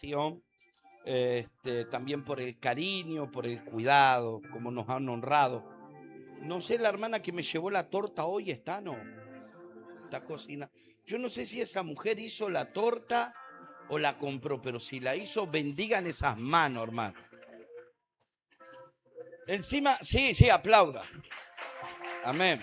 bendición, también por el cariño, por el cuidado, como nos han honrado. No sé, la hermana que me llevó la torta hoy no, está cocinando. Yo no sé si esa mujer hizo la torta o la compró, pero si la hizo, bendigan esas manos, hermano. Encima, sí, aplauda. Amén.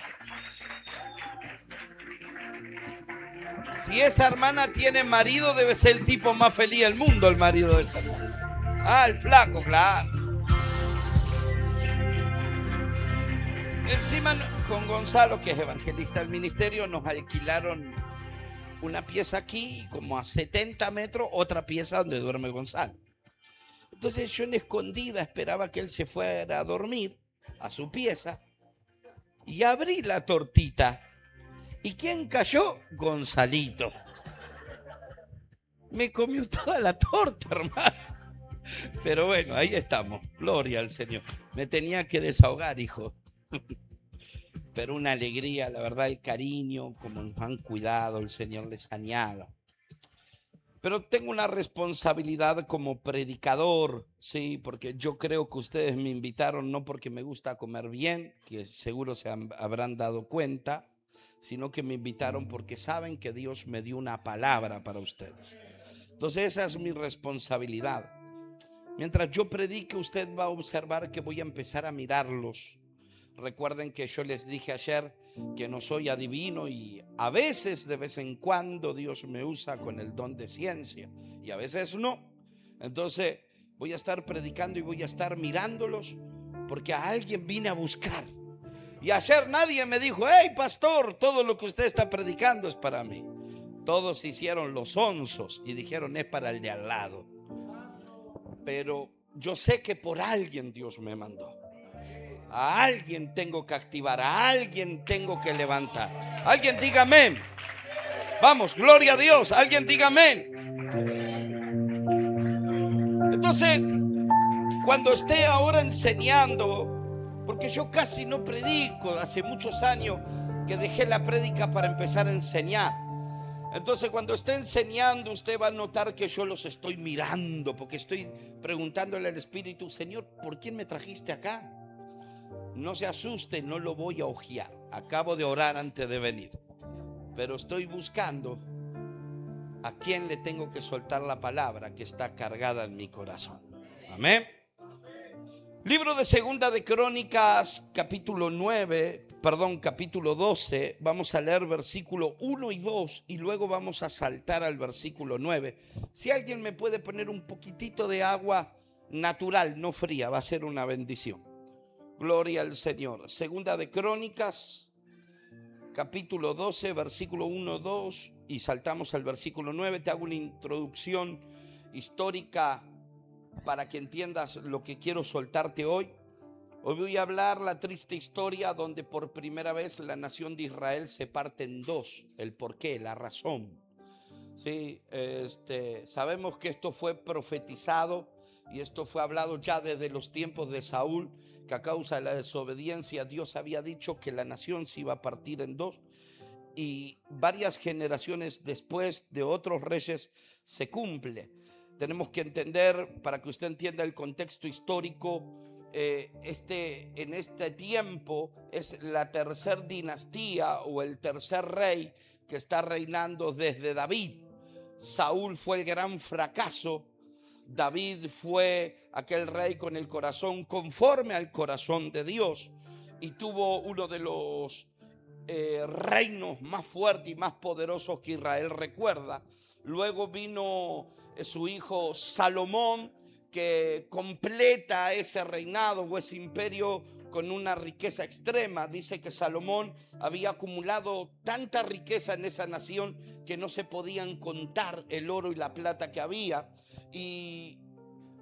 Si esa hermana tiene marido, debe ser el tipo más feliz del mundo, el marido de esa hermana. Ah, el flaco, claro. Encima, con Gonzalo, que es evangelista del ministerio, nos alquilaron una pieza aquí, como a 70 metros, otra pieza donde duerme Gonzalo. Entonces yo en escondida esperaba que él se fuera a dormir a su pieza y abrí la tortita. ¿Y quién cayó? Gonzalito. Me comió toda la torta, hermano. Pero bueno, ahí estamos. Gloria al Señor. Me tenía que desahogar, hijo. Pero una alegría, la verdad, el cariño, como nos han cuidado, el Señor les añada. Pero tengo una responsabilidad como predicador, sí, porque yo creo que ustedes me invitaron no porque me gusta comer bien, que seguro habrán dado cuenta, sino que me invitaron porque saben que Dios me dio una palabra para ustedes. Entonces esa es mi responsabilidad. Mientras yo predique, usted va a observar que voy a empezar a mirarlos. Recuerden que yo les dije ayer que no soy adivino y a veces, de vez en cuando, Dios me usa con el don de ciencia y a veces no. Entonces voy a estar predicando y voy a estar mirándolos porque a alguien vine a buscar. Y ayer nadie me dijo: hey, pastor, todo lo que usted está predicando es para mí. Todos hicieron los onzos y dijeron: es para el de al lado. Pero yo sé que por alguien Dios me mandó. A alguien tengo que activar, a alguien tengo que levantar. Alguien diga amén. Vamos, gloria a Dios. Alguien diga amén. Entonces, cuando esté ahora enseñando, porque yo casi no predico, hace muchos años que dejé la prédica para empezar a enseñar. Entonces, cuando esté enseñando, usted va a notar que yo los estoy mirando, porque estoy preguntándole al Espíritu: Señor, ¿por quién me trajiste acá? No se asuste, no lo voy a ojear. Acabo de orar antes de venir, pero estoy buscando a quién le tengo que soltar la palabra que está cargada en mi corazón. Amén. Libro de Segunda de Crónicas, capítulo 12. Vamos a leer versículo 1 y 2 y luego vamos a saltar al versículo 9. Si alguien me puede poner un poquitito de agua natural, no fría, va a ser una bendición. Gloria al Señor. Segunda de Crónicas, capítulo 12, versículo 1, 2 y saltamos al versículo 9. Te hago una introducción histórica para que entiendas lo que quiero soltarte hoy. Hoy voy a hablar la triste historia donde por primera vez la nación de Israel se parte en dos. El por qué, la razón. Sí, sabemos que esto fue profetizado y esto fue hablado ya desde los tiempos de Saúl, que a causa de la desobediencia Dios había dicho que la nación se iba a partir en dos, y varias generaciones después de otros reyes se cumple. Tenemos que entender, para que usted entienda el contexto histórico, en este tiempo es la tercera dinastía o el tercer rey que está reinando desde David. Saúl fue el gran fracaso. David fue aquel rey con el corazón conforme al corazón de Dios y tuvo uno de los reinos más fuertes y más poderosos que Israel recuerda. Luego vino su hijo Salomón, que completa ese reinado o ese imperio con una riqueza extrema. Dice que Salomón había acumulado tanta riqueza en esa nación que no se podían contar el oro y la plata que había. Y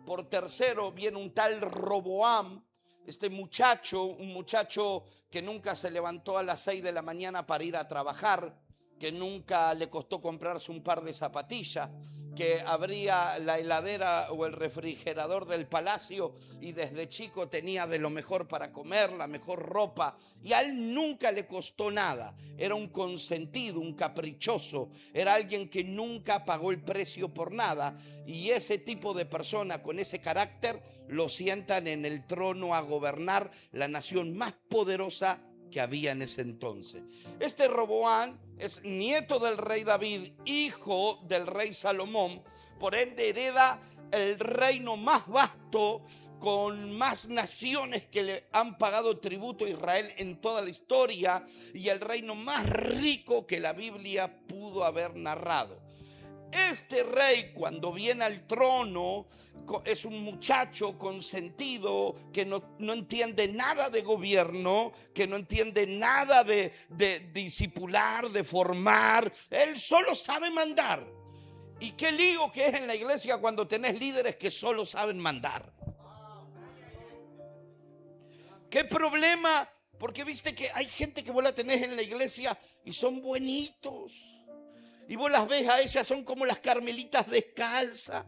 por tercero viene un tal Roboam, un muchacho que nunca se levantó a las 6 de la mañana para ir a trabajar. que nunca le costó comprarse un par de zapatillas, que abría la heladera o el refrigerador del palacio y desde chico tenía de lo mejor para comer, la mejor ropa, y a él nunca le costó nada. Era un consentido, un caprichoso, era alguien que nunca pagó el precio por nada, y ese tipo de persona con ese carácter lo sientan en el trono a gobernar la nación más poderosa que había en ese entonces. Este Roboán es nieto del rey David, hijo del rey Salomón, por ende hereda el reino más vasto, con más naciones que le han pagado tributo a Israel en toda la historia, y el reino más rico que la Biblia pudo haber narrado. Este rey, cuando viene al trono, es un muchacho consentido que no entiende nada de gobierno, que no entiende nada de discipular, de formar. Él solo sabe mandar. Y qué lío que es en la iglesia cuando tenés líderes que solo saben mandar. Qué problema, porque viste que hay gente que vos la tenés en la iglesia y son buenitos. Y vos las ves a ellas, son como las carmelitas descalzas.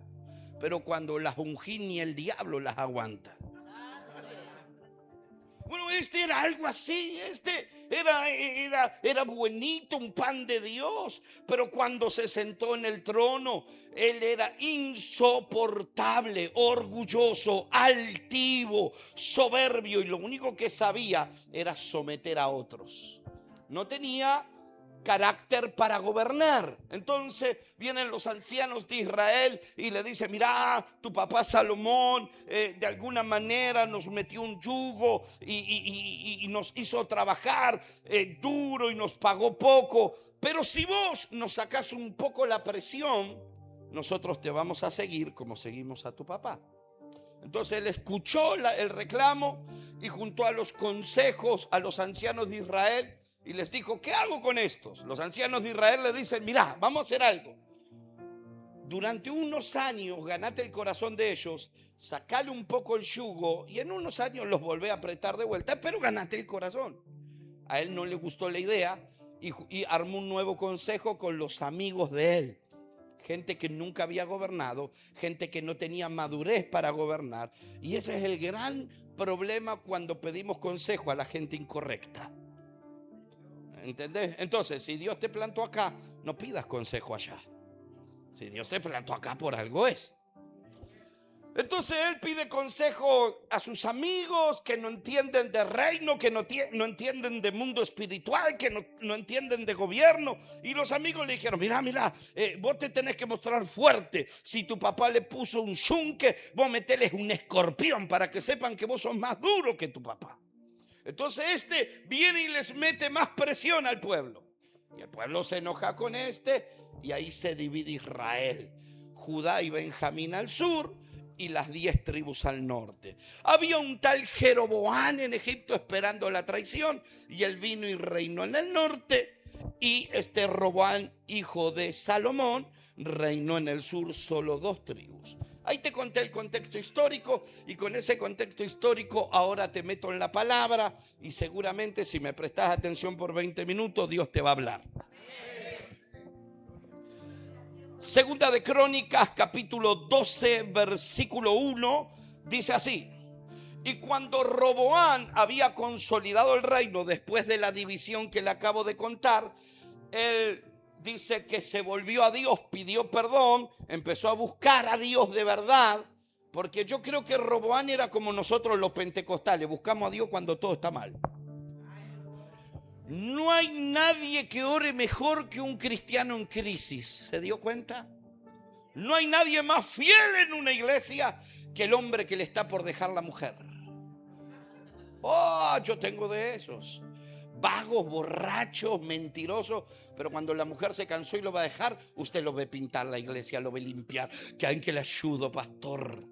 Pero cuando las ungí, ni el diablo las aguanta. Bueno, este era algo así. Este era buenito, un pan de Dios. Pero cuando se sentó en el trono, él era insoportable, orgulloso, altivo, soberbio. Y lo único que sabía era someter a otros. No tenía carácter para gobernar. Entonces vienen los ancianos de Israel y le dicen: mira, tu papá Salomón de alguna manera nos metió un yugo y nos hizo trabajar duro y nos pagó poco, pero si vos nos sacás un poco la presión, nosotros te vamos a seguir como seguimos a tu papá. Entonces él escuchó el reclamo y juntó a los consejos, a los ancianos de Israel, y les dijo: ¿qué hago con estos? Los ancianos de Israel le dicen: mirá, vamos a hacer algo. Durante unos años ganate el corazón de ellos, sacale un poco el yugo y en unos años los volvé a apretar de vuelta, pero ganate el corazón. A él no le gustó la idea y armó un nuevo consejo con los amigos de él. Gente que nunca había gobernado, gente que no tenía madurez para gobernar. Y ese es el gran problema cuando pedimos consejo a la gente incorrecta. ¿Entendés? Entonces, si Dios te plantó acá, no pidas consejo allá. Si Dios te plantó acá, por algo es. Entonces él pide consejo a sus amigos que no entienden de reino, que no entienden de mundo espiritual, que no entienden de gobierno. Y los amigos le dijeron: mira, vos te tenés que mostrar fuerte. Si tu papá le puso un yunque, vos meteles un escorpión para que sepan que vos sos más duro que tu papá. Entonces este viene y les mete más presión al pueblo. Y el pueblo se enoja con este y ahí se divide Israel. Judá y Benjamín al sur y las 10 tribus al norte. Había un tal Jeroboán en Egipto esperando la traición y él vino y reinó en el norte. Y este Roboán, hijo de Salomón, reinó en el sur, solo 2 tribus. Ahí te conté el contexto histórico y con ese contexto histórico ahora te meto en la palabra y seguramente si me prestas atención por 20 minutos Dios te va a hablar. Segunda de Crónicas, capítulo 12, versículo 1, dice así: y cuando Roboán había consolidado el reino después de la división que le acabo de contar, él dice que se volvió a Dios, pidió perdón, empezó a buscar a Dios de verdad, porque yo creo que Roboán era como nosotros los pentecostales, buscamos a Dios cuando todo está mal. No hay nadie que ore mejor que un cristiano en crisis, ¿se dio cuenta? No hay nadie más fiel en una iglesia que el hombre que le está por dejar la mujer. Oh, yo tengo de esos. Vagos, borrachos, mentirosos. Pero cuando la mujer se cansó y lo va a dejar, usted lo ve pintar la iglesia, lo ve limpiar. Que alguien que le ayude, pastor.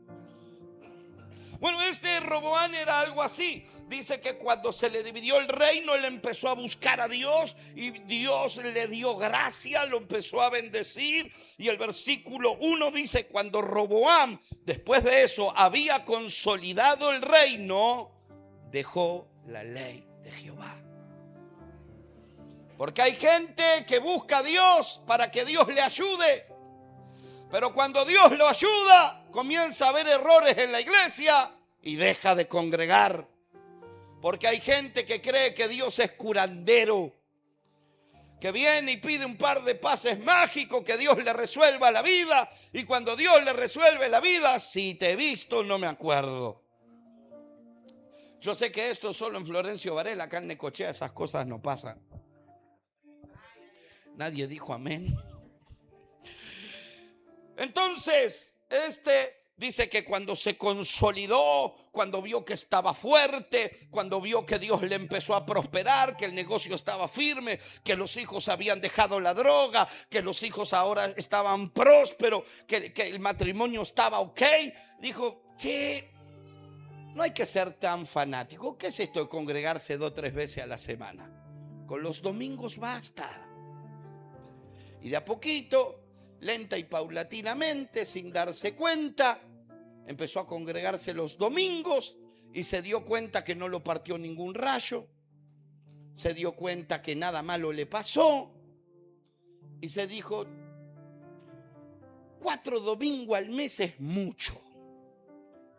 Bueno, este Roboán era algo así. Dice que cuando se le dividió el reino, él empezó a buscar a Dios y Dios le dio gracia, lo empezó a bendecir. Y el versículo 1 dice: cuando Roboán, después de eso, había consolidado el reino, dejó la ley de Jehová. Porque hay gente que busca a Dios para que Dios le ayude. Pero cuando Dios lo ayuda, comienza a haber errores en la iglesia y deja de congregar. Porque hay gente que cree que Dios es curandero, que viene y pide un par de pases mágicos, que Dios le resuelva la vida. Y cuando Dios le resuelve la vida, si te he visto, no me acuerdo. Yo sé que esto solo en Florencio Varela, acá en Necochea, esas cosas no pasan. Nadie dijo amén. Entonces, dice que cuando se consolidó, cuando vio que estaba fuerte, cuando vio que Dios le empezó a prosperar, que el negocio estaba firme, que los hijos habían dejado la droga, que los hijos ahora estaban prósperos, que el matrimonio estaba ok, dijo, che, no hay que ser tan fanático. ¿Qué es esto de congregarse 2 o 3 veces a la semana? Con los domingos basta. Y de a poquito, lenta y paulatinamente, sin darse cuenta, empezó a congregarse los domingos y se dio cuenta que no lo partió ningún rayo. Se dio cuenta que nada malo le pasó y se dijo, 4 domingos al mes es mucho.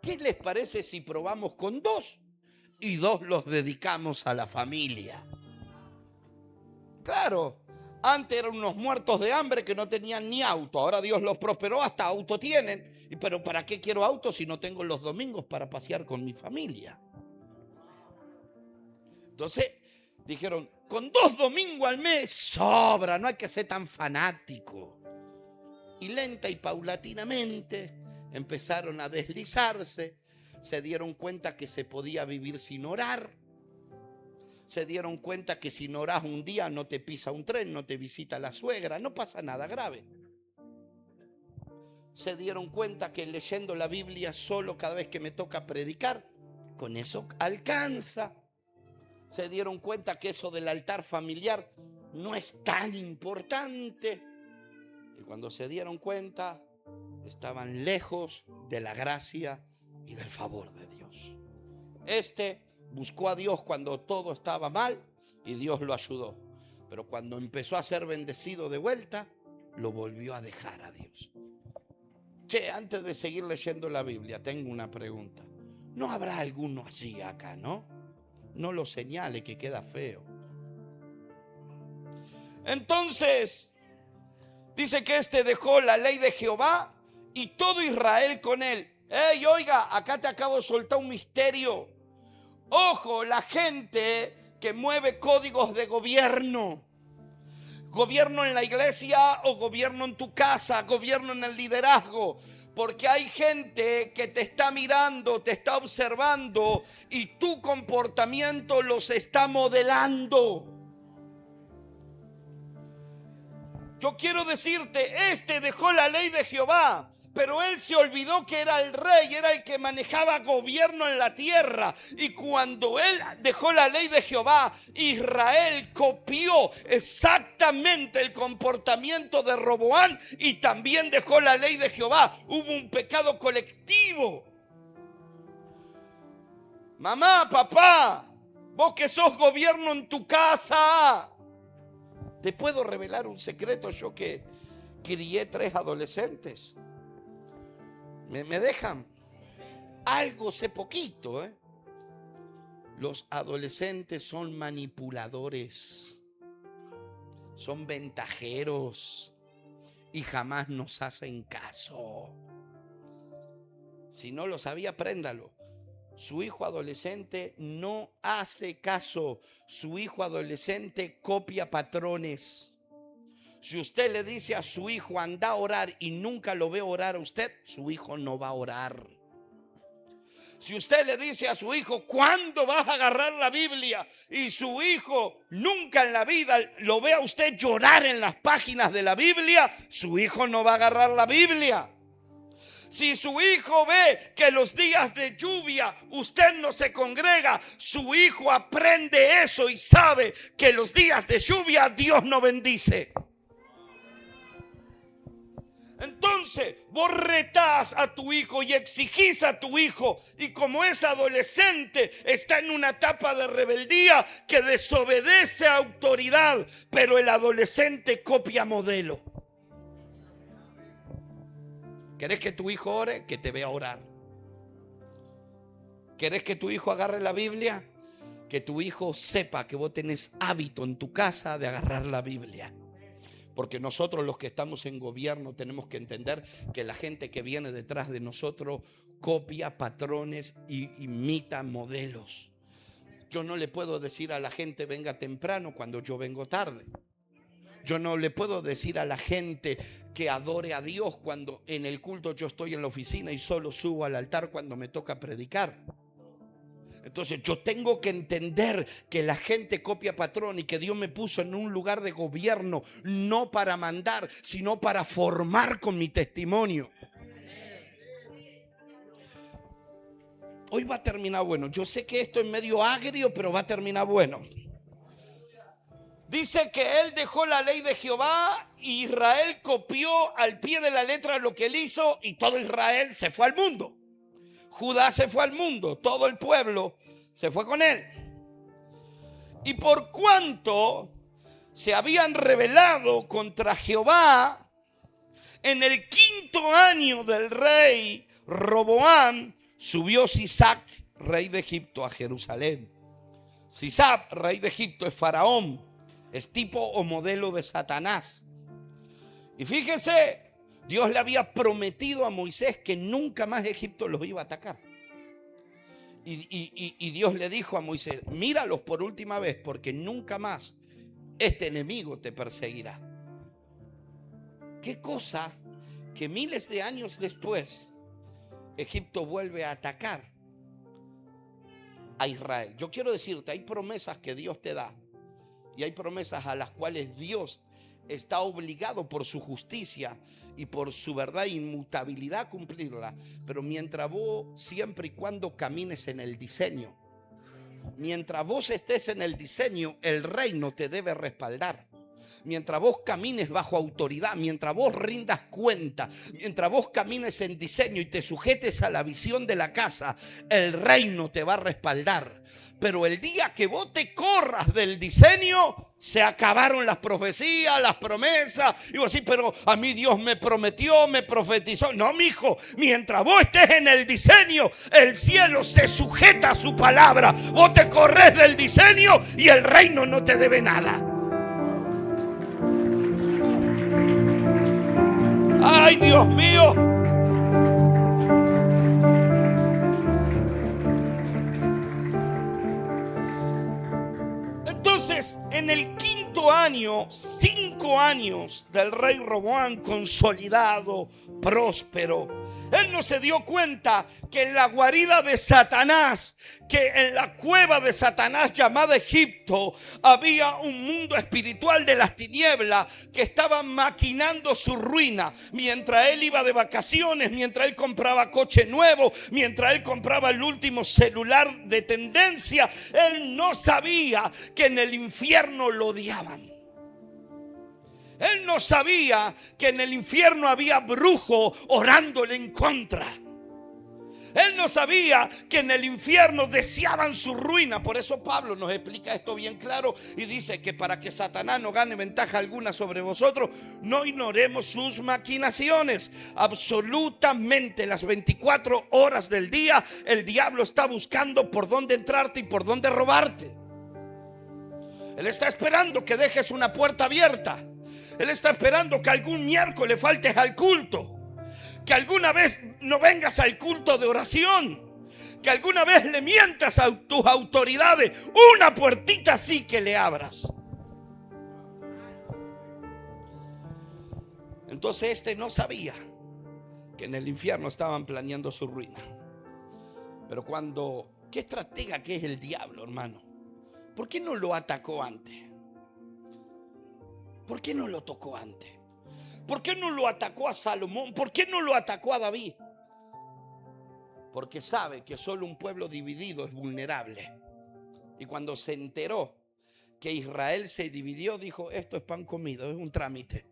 ¿Qué les parece si probamos con 2 y 2 los dedicamos a la familia? Claro. Antes eran unos muertos de hambre que no tenían ni auto. Ahora Dios los prosperó, hasta auto tienen. Pero ¿para qué quiero auto si no tengo los domingos para pasear con mi familia? Entonces dijeron, con 2 domingos al mes sobra, no hay que ser tan fanático. Y lenta y paulatinamente empezaron a deslizarse. Se dieron cuenta que se podía vivir sin orar. Se dieron cuenta que si no orás un día no te pisa un tren, no te visita la suegra, no pasa nada grave. Se dieron cuenta que leyendo la Biblia solo cada vez que me toca predicar, con eso alcanza. Se dieron cuenta que eso del altar familiar no es tan importante. Y cuando se dieron cuenta, estaban lejos de la gracia y del favor de Dios. Buscó a Dios cuando todo estaba mal y Dios lo ayudó. Pero cuando empezó a ser bendecido de vuelta, lo volvió a dejar a Dios. Che, antes de seguir leyendo la Biblia, tengo una pregunta. ¿No habrá alguno así acá, no? No lo señale, que queda feo. Entonces, dice que dejó la ley de Jehová y todo Israel con él. Ey, oiga, acá te acabo de soltar un misterio. Ojo, la gente que mueve códigos de gobierno. Gobierno en la iglesia o gobierno en tu casa, gobierno en el liderazgo. Porque hay gente que te está mirando, te está observando y tu comportamiento los está modelando. Yo quiero decirte, dejó la ley de Jehová, pero él se olvidó que era el rey, era el que manejaba gobierno en la tierra. Y cuando él dejó la ley de Jehová, Israel copió exactamente el comportamiento de Roboam y también dejó la ley de Jehová. Hubo un pecado colectivo. Mamá, papá, vos que sos gobierno en tu casa, te puedo revelar un secreto. Yo que crié 3 adolescentes. ¿Me dejan? Algo sé poquito, Los adolescentes son manipuladores, son ventajeros y jamás nos hacen caso. Si no lo sabía, apréndalo. Su hijo adolescente no hace caso. Su hijo adolescente copia patrones. Si usted le dice a su hijo anda a orar y nunca lo ve orar a usted, su hijo no va a orar. Si usted le dice a su hijo ¿cuándo vas a agarrar la Biblia? Y su hijo nunca en la vida lo ve a usted llorar en las páginas de la Biblia, su hijo no va a agarrar la Biblia. Si su hijo ve que los días de lluvia usted no se congrega, su hijo aprende eso y sabe que los días de lluvia Dios no bendice. Entonces vos retás a tu hijo y exigís a tu hijo, y como es adolescente está en una etapa de rebeldía que desobedece a autoridad, pero el adolescente copia modelo. ¿Querés que tu hijo ore? Que te vea orar. ¿Querés que tu hijo agarre la Biblia? Que tu hijo sepa que vos tenés hábito en tu casa de agarrar la Biblia. Porque nosotros los que estamos en gobierno tenemos que entender que la gente que viene detrás de nosotros copia patrones y imita modelos. Yo no le puedo decir a la gente venga temprano cuando yo vengo tarde. Yo no le puedo decir a la gente que adore a Dios cuando en el culto yo estoy en la oficina y solo subo al altar cuando me toca predicar. Entonces yo tengo que entender que la gente copia patrón y que Dios me puso en un lugar de gobierno no para mandar, sino para formar con mi testimonio. Hoy va a terminar bueno. Yo sé que esto es medio agrio, pero va a terminar bueno. Dice que él dejó la ley de Jehová y Israel copió al pie de la letra lo que él hizo, y todo Israel se fue al mundo. Judá se fue al mundo, todo el pueblo se fue con él. Y por cuanto se habían rebelado contra Jehová, en el 5.º año del rey Roboam, subió Sisac, rey de Egipto, a Jerusalén. Sisac, rey de Egipto, es faraón, es tipo o modelo de Satanás. Y fíjese, Dios le había prometido a Moisés que nunca más Egipto los iba a atacar. Y Dios le dijo a Moisés: míralos por última vez, porque nunca más este enemigo te perseguirá. Qué cosa que miles de años después Egipto vuelve a atacar a Israel. Yo quiero decirte, hay promesas que Dios te da y hay promesas a las cuales Dios está obligado por su justicia y por su verdad e inmutabilidad a cumplirla. Pero mientras vos, siempre y cuando camines en el diseño, mientras vos estés en el diseño, el reino te debe respaldar. Mientras vos camines bajo autoridad, mientras vos rindas cuenta, mientras vos camines en diseño y te sujetes a la visión de la casa, el reino te va a respaldar. Pero el día que vos te corras del diseño, se acabaron las profecías, las promesas. Y vos decís: pero a mí Dios me prometió, me profetizó. No, mijo, mientras vos estés en el diseño, el cielo se sujeta a su palabra. Vos te corres del diseño y el reino no te debe nada. Ay, Dios mío. Entonces, en el 5.º año, 5 años del rey Roboam consolidado, próspero, él no se dio cuenta que en la guarida de Satanás, que en la cueva de Satanás llamada Egipto, había un mundo espiritual de las tinieblas que estaba maquinando su ruina. Mientras él iba de vacaciones, mientras él compraba coche nuevo, mientras él compraba el último celular de tendencia, él no sabía que en el infierno lo odiaban. Él no sabía que en el infierno había brujos orándole en contra. Él no sabía que en el infierno deseaban su ruina. Por eso Pablo nos explica esto bien claro y dice que para que Satanás no gane ventaja alguna sobre vosotros, no ignoremos sus maquinaciones. Absolutamente las 24 horas del día el diablo está buscando por dónde entrarte y por dónde robarte. Él está esperando que dejes una puerta abierta. Él está esperando que algún miércoles faltes al culto, que alguna vez no vengas al culto de oración, que alguna vez le mientas a tus autoridades. Una puertita así que le abras. Entonces este no sabía que en el infierno estaban planeando su ruina. Pero qué estratega que es el diablo, hermano. ¿Por qué no lo atacó antes? ¿Por qué no lo tocó antes? ¿Por qué no lo atacó a Salomón? ¿Por qué no lo atacó a David? Porque sabe que solo un pueblo dividido es vulnerable. Y cuando se enteró que Israel se dividió, dijo: esto es pan comido, es un trámite.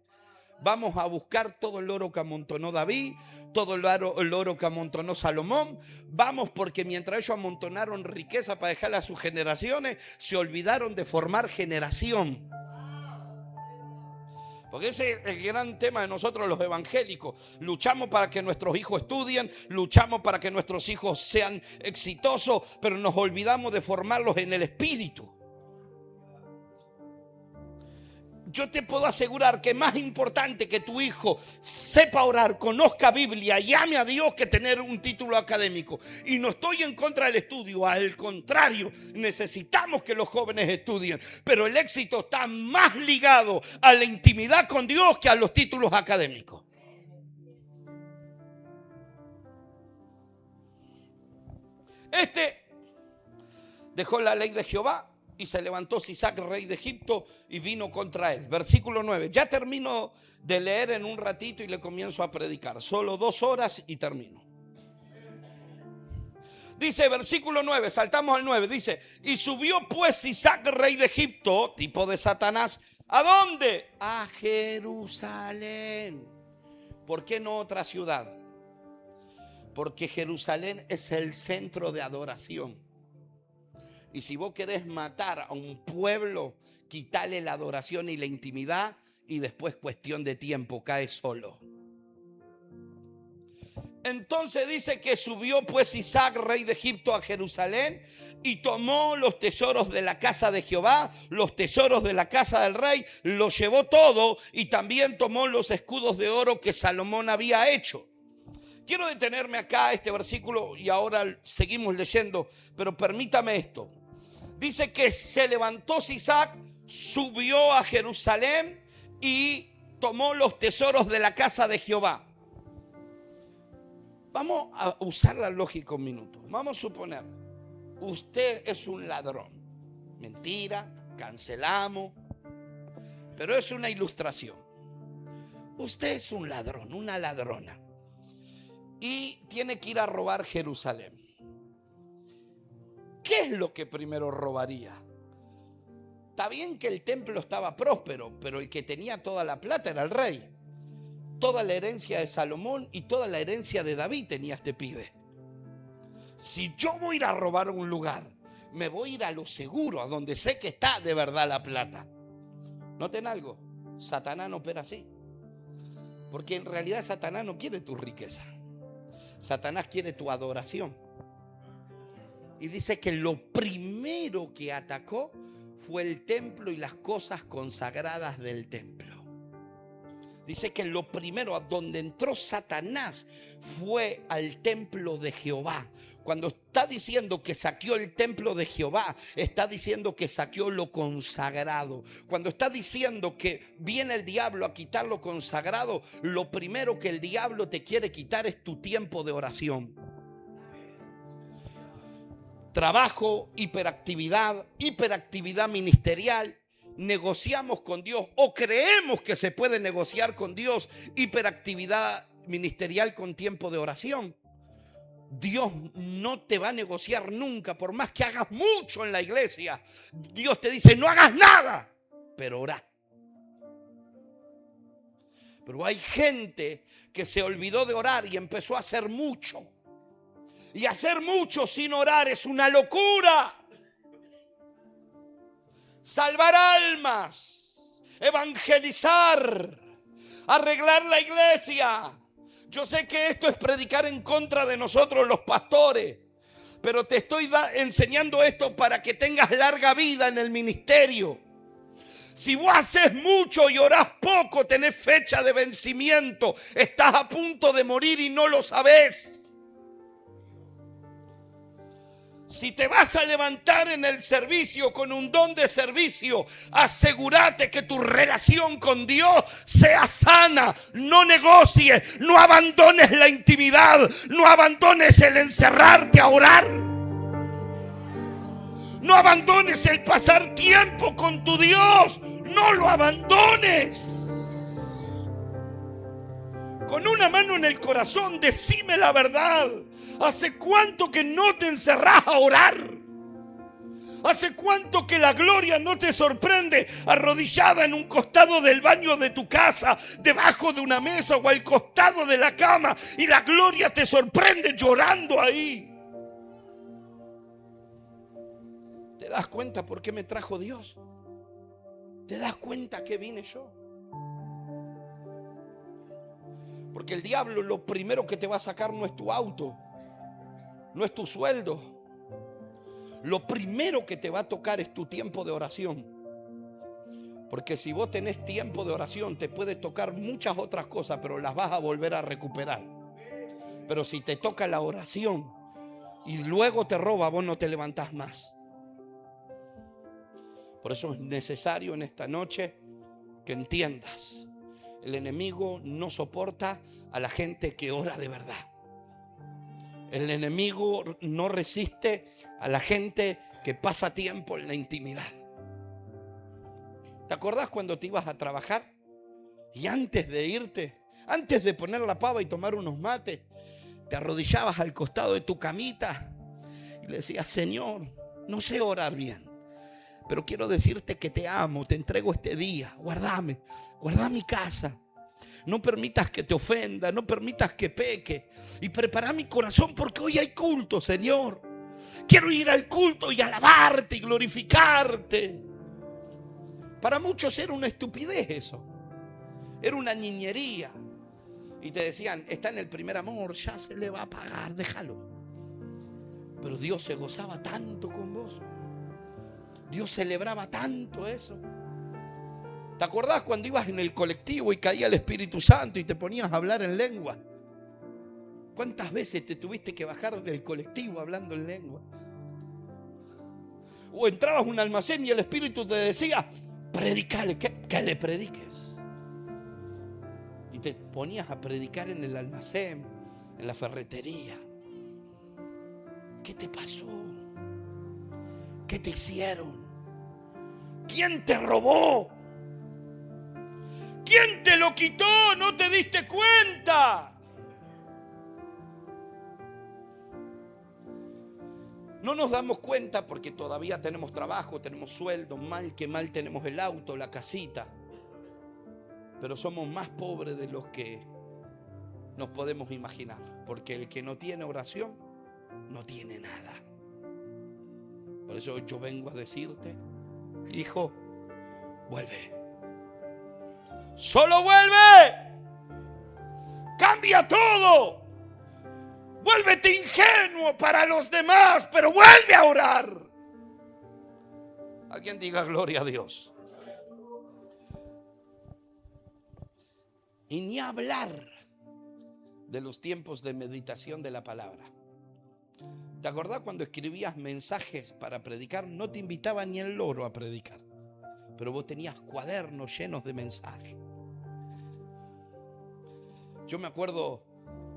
Vamos a buscar todo el oro que amontonó David, todo el oro que amontonó Salomón. Vamos, porque mientras ellos amontonaron riqueza para dejarle a sus generaciones, se olvidaron de formar generación. Porque ese es el gran tema de nosotros los evangélicos. Luchamos para que nuestros hijos estudien, luchamos para que nuestros hijos sean exitosos, pero nos olvidamos de formarlos en el espíritu. Yo te puedo asegurar que es más importante que tu hijo sepa orar, conozca Biblia, llame a Dios, que tener un título académico. Y no estoy en contra del estudio, al contrario, necesitamos que los jóvenes estudien. Pero el éxito está más ligado a la intimidad con Dios que a los títulos académicos. Dejó la ley de Jehová y se levantó Sisac, rey de Egipto, y vino contra él. Versículo 9. Ya termino de leer en un ratito y le comienzo a predicar. Solo 2 horas y termino. Dice versículo 9, saltamos al 9. Dice: y subió pues Sisac, rey de Egipto, tipo de Satanás. ¿A dónde? A Jerusalén. ¿Por qué no otra ciudad? Porque Jerusalén es el centro de adoración. Y si vos querés matar a un pueblo, quitale la adoración y la intimidad, y después, cuestión de tiempo, cae solo. Entonces dice que subió pues Sisac, rey de Egipto, a Jerusalén, y tomó los tesoros de la casa de Jehová, los tesoros de la casa del rey, los llevó todo, y también tomó los escudos de oro que Salomón había hecho. Quiero detenerme acá este versículo y ahora seguimos leyendo, pero permítame esto. Dice que se levantó Sisac, subió a Jerusalén y tomó los tesoros de la casa de Jehová. Vamos a usar la lógica un minuto. Vamos a suponer, usted es un ladrón. Mentira, cancelamos, pero es una ilustración. Usted es un ladrón, una ladrona, y tiene que ir a robar Jerusalén. ¿Qué es lo que primero robaría? Está bien que el templo estaba próspero, pero el que tenía toda la plata era el rey. Toda la herencia de Salomón y toda la herencia de David tenía este pibe. Si yo voy a ir a robar un lugar, me voy a ir a lo seguro, a donde sé que está de verdad la plata. Noten algo, Satanás no opera así. Porque en realidad Satanás no quiere tu riqueza. Satanás quiere tu adoración. Y dice que lo primero que atacó fue el templo y las cosas consagradas del templo. Dice que lo primero a donde entró Satanás fue al templo de Jehová. Cuando está diciendo que saqueó el templo de Jehová, está diciendo que saqueó lo consagrado. Cuando está diciendo que viene el diablo a quitar lo consagrado, lo primero que el diablo te quiere quitar es tu tiempo de oración. Trabajo, hiperactividad ministerial. Negociamos con Dios o creemos que se puede negociar con Dios hiperactividad ministerial con tiempo de oración. Dios no te va a negociar nunca, por más que hagas mucho en la iglesia. Dios te dice: no hagas nada, pero orá. Pero hay gente que se olvidó de orar y empezó a hacer mucho. Y hacer mucho sin orar es una locura. Salvar almas, evangelizar, arreglar la iglesia. Yo sé que esto es predicar en contra de nosotros los pastores, pero te estoy enseñando esto para que tengas larga vida en el ministerio. Si vos haces mucho y orás poco, tenés fecha de vencimiento. Estás a punto de morir y no lo sabés. Si te vas a levantar en el servicio con un don de servicio, asegúrate que tu relación con Dios sea sana. No negocies, no abandones la intimidad, no abandones el encerrarte a orar. No abandones el pasar tiempo con tu Dios, no lo abandones. Con una mano en el corazón, decime la verdad. ¿Hace cuánto que no te encerrás a orar? ¿Hace cuánto que la gloria no te sorprende arrodillada en un costado del baño de tu casa, debajo de una mesa o al costado de la cama, y la gloria te sorprende llorando ahí? ¿Te das cuenta por qué me trajo Dios? ¿Te das cuenta que vine yo? Porque el diablo lo primero que te va a sacar no es tu auto, no es tu sueldo. Lo primero que te va a tocar es tu tiempo de oración. Porque si vos tenés tiempo de oración, te puede tocar muchas otras cosas, pero las vas a volver a recuperar. Pero si te toca la oración y luego te roba, vos no te levantás más. Por eso es necesario en esta noche que entiendas: el enemigo no soporta a la gente que ora de verdad. El enemigo no resiste a la gente que pasa tiempo en la intimidad. ¿Te acordás cuando te ibas a trabajar y antes de irte, antes de poner la pava y tomar unos mates, te arrodillabas al costado de tu camita y le decías: Señor, no sé orar bien, pero quiero decirte que te amo, te entrego este día, guardame, guarda mi casa. No permitas que te ofenda, no permitas que peque. Y prepara mi corazón porque hoy hay culto, Señor. Quiero ir al culto y alabarte y glorificarte. Para muchos era una estupidez eso. Era una niñería. Y te decían: está en el primer amor, ya se le va a pagar, déjalo. Pero Dios se gozaba tanto con vos. Dios celebraba tanto eso. ¿Te acordás cuando ibas en el colectivo y caía el Espíritu Santo y te ponías a hablar en lengua? ¿Cuántas veces te tuviste que bajar del colectivo hablando en lengua? O entrabas a un almacén y el Espíritu te decía: predicale, que le prediques. Y te ponías a predicar en el almacén, en la ferretería. ¿Qué te pasó? ¿Qué te hicieron? ¿Quién te robó? ¿Quién te lo quitó? ¿No te diste cuenta? No nos damos cuenta porque todavía tenemos trabajo, tenemos sueldo, mal que mal tenemos el auto, la casita. Pero somos más pobres de los que nos podemos imaginar. Porque el que no tiene oración, no tiene nada. Por eso yo vengo a decirte: hijo, vuelve. Solo vuelve. Cambia todo. Vuélvete ingenuo para los demás, pero vuelve a orar. Alguien diga gloria a Dios. Y ni hablar de los tiempos de meditación de la palabra. ¿Te acordás cuando escribías mensajes para predicar? No te invitaba ni el loro a predicar, pero vos tenías cuadernos llenos de mensajes. Yo me acuerdo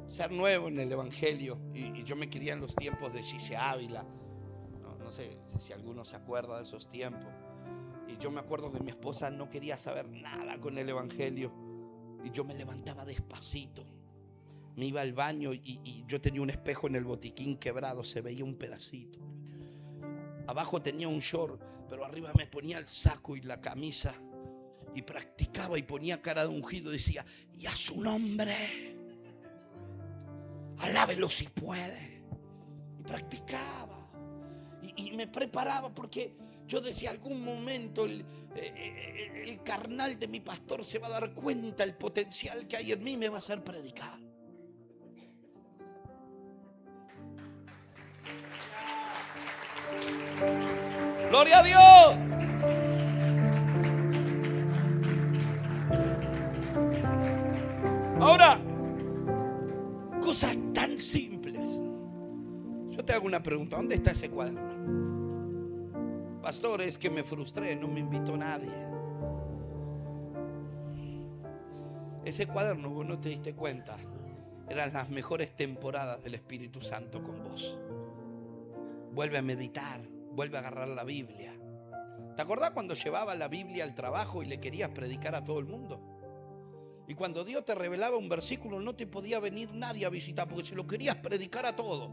ser nuevo en el evangelio y yo me crié en los tiempos de Gigi Ávila. No sé si alguno se acuerda de esos tiempos. Y yo me acuerdo que mi esposa no quería saber nada con el evangelio y yo me levantaba despacito. Me iba al baño y yo tenía un espejo en el botiquín quebrado, se veía un pedacito. Abajo tenía un short, pero arriba me ponía el saco y la camisa y practicaba y ponía cara de ungido. Decía: y a su nombre, alábelo si puede. Y practicaba y me preparaba porque yo decía: algún momento el carnal de mi pastor se va a dar cuenta el potencial que hay en mí y me va a hacer predicar. Gloria a Dios. Ahora, cosas tan simples. Yo te hago una pregunta: ¿dónde está ese cuaderno? Pastor, es que me frustré, no me invitó nadie. Ese cuaderno, vos no te diste cuenta, eran las mejores temporadas del Espíritu Santo con vos. Vuelve a meditar, vuelve a agarrar la Biblia. ¿Te acordás cuando llevaba la Biblia al trabajo y le querías predicar a todo el mundo? Y cuando Dios te revelaba un versículo, no te podía venir nadie a visitar porque se lo querías predicar a todo.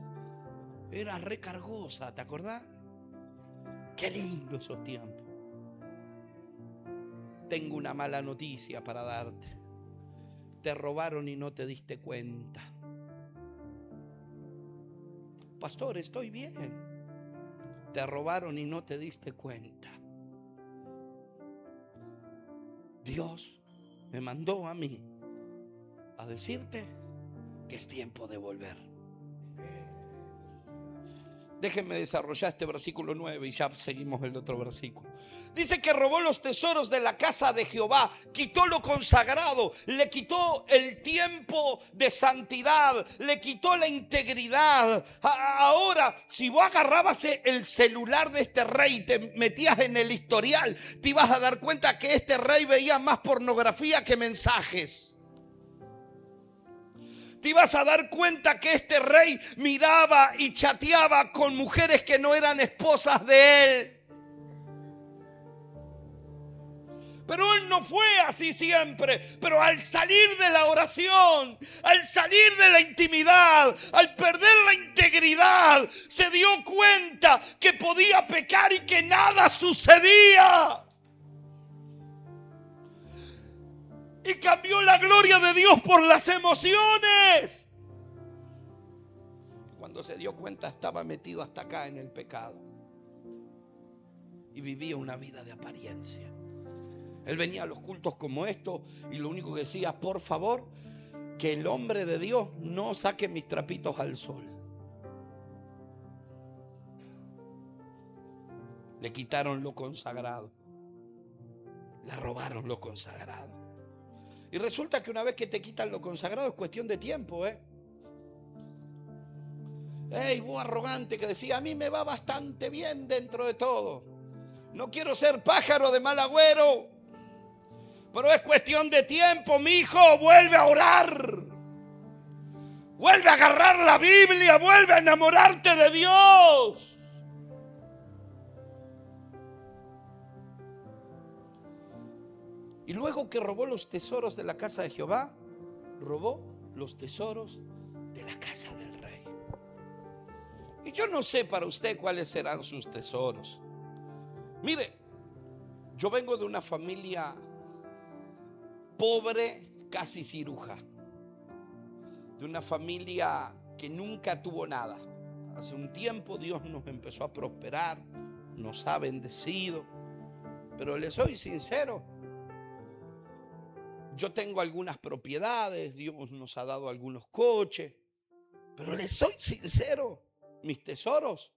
Era recargosa, ¿te acordás? Qué lindo esos tiempos. Tengo una mala noticia para darte. Te robaron y no te diste cuenta. Pastor, estoy bien. Te robaron y no te diste cuenta. Dios me mandó a mí a decirte que es tiempo de volver. Déjenme desarrollar este versículo 9 y ya seguimos el otro versículo. Dice que robó los tesoros de la casa de Jehová, quitó lo consagrado, le quitó el tiempo de santidad, le quitó la integridad. Ahora, si vos agarrabas el celular de este rey y te metías en el historial, te ibas a dar cuenta que este rey veía más pornografía que mensajes. Te ibas a dar cuenta que este rey miraba y chateaba con mujeres que no eran esposas de él. Pero él no fue así siempre. Pero al salir de la oración, al salir de la intimidad, al perder la integridad, se dio cuenta que podía pecar y que nada sucedía. Y cambió la gloria de Dios por las emociones. Cuando se dio cuenta, estaba metido hasta acá en el pecado y vivía una vida de apariencia. Él venía a los cultos como estos y lo único que decía: por favor, que el hombre de Dios no saque mis trapitos al sol. Le quitaron lo consagrado, le robaron lo consagrado. Y resulta que una vez que te quitan lo consagrado es cuestión de tiempo, Ey, vos arrogante que decía: a mí me va bastante bien dentro de todo. No quiero ser pájaro de mal agüero. Pero es cuestión de tiempo, mi hijo. Vuelve a orar. Vuelve a agarrar la Biblia. Vuelve a enamorarte de Dios. Y luego que robó los tesoros de la casa de Jehová, robó los tesoros de la casa del rey. Y yo no sé para usted cuáles serán sus tesoros. Mire, yo vengo de una familia pobre, casi ciruja. De una familia que nunca tuvo nada. Hace un tiempo Dios nos empezó a prosperar, nos ha bendecido. Pero le soy sincero, yo tengo algunas propiedades, Dios nos ha dado algunos coches, pero les soy sincero, mis tesoros,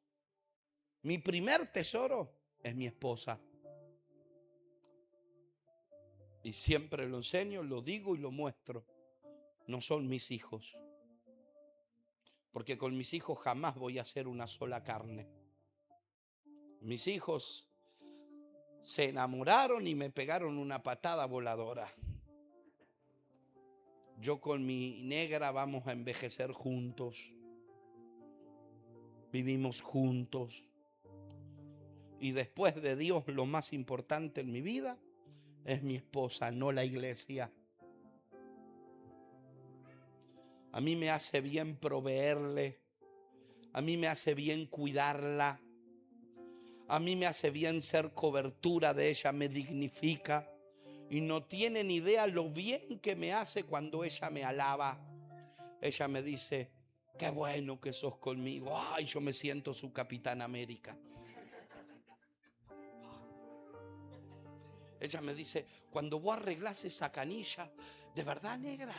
mi primer tesoro es mi esposa. Y siempre lo enseño, lo digo y lo muestro. No son mis hijos, porque con mis hijos jamás voy a ser una sola carne. Mis hijos se enamoraron y me pegaron una patada voladora. Yo con mi negra vamos a envejecer juntos. Vivimos juntos. Y después de Dios, lo más importante en mi vida es mi esposa, no la iglesia. A mí me hace bien proveerle. A mí me hace bien cuidarla. A mí me hace bien ser cobertura de ella, me dignifica. Y no tienen idea lo bien que me hace cuando ella me alaba. Ella me dice: qué bueno que sos conmigo. Ay, yo me siento su Capitán América. Ella me dice: cuando vos arreglás esa canilla, de verdad, negra,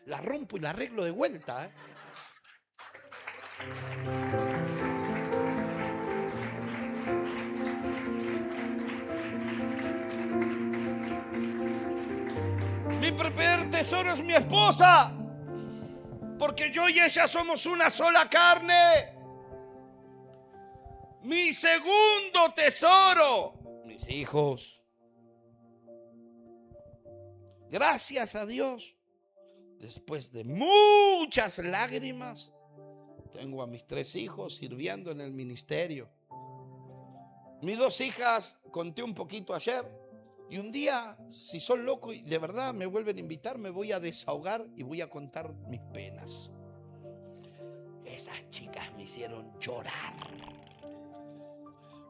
la rompo y la arreglo de vuelta, Mi primer tesoro es mi esposa, porque yo y ella somos una sola carne. Mi segundo tesoro, mis hijos. Gracias a Dios, después de muchas lágrimas, tengo a mis 3 hijos sirviendo en el ministerio. Mis 2 hijas, conté un poquito ayer. Y un día, si son locos y de verdad me vuelven a invitar, me voy a desahogar y voy a contar mis penas. Esas chicas me hicieron llorar.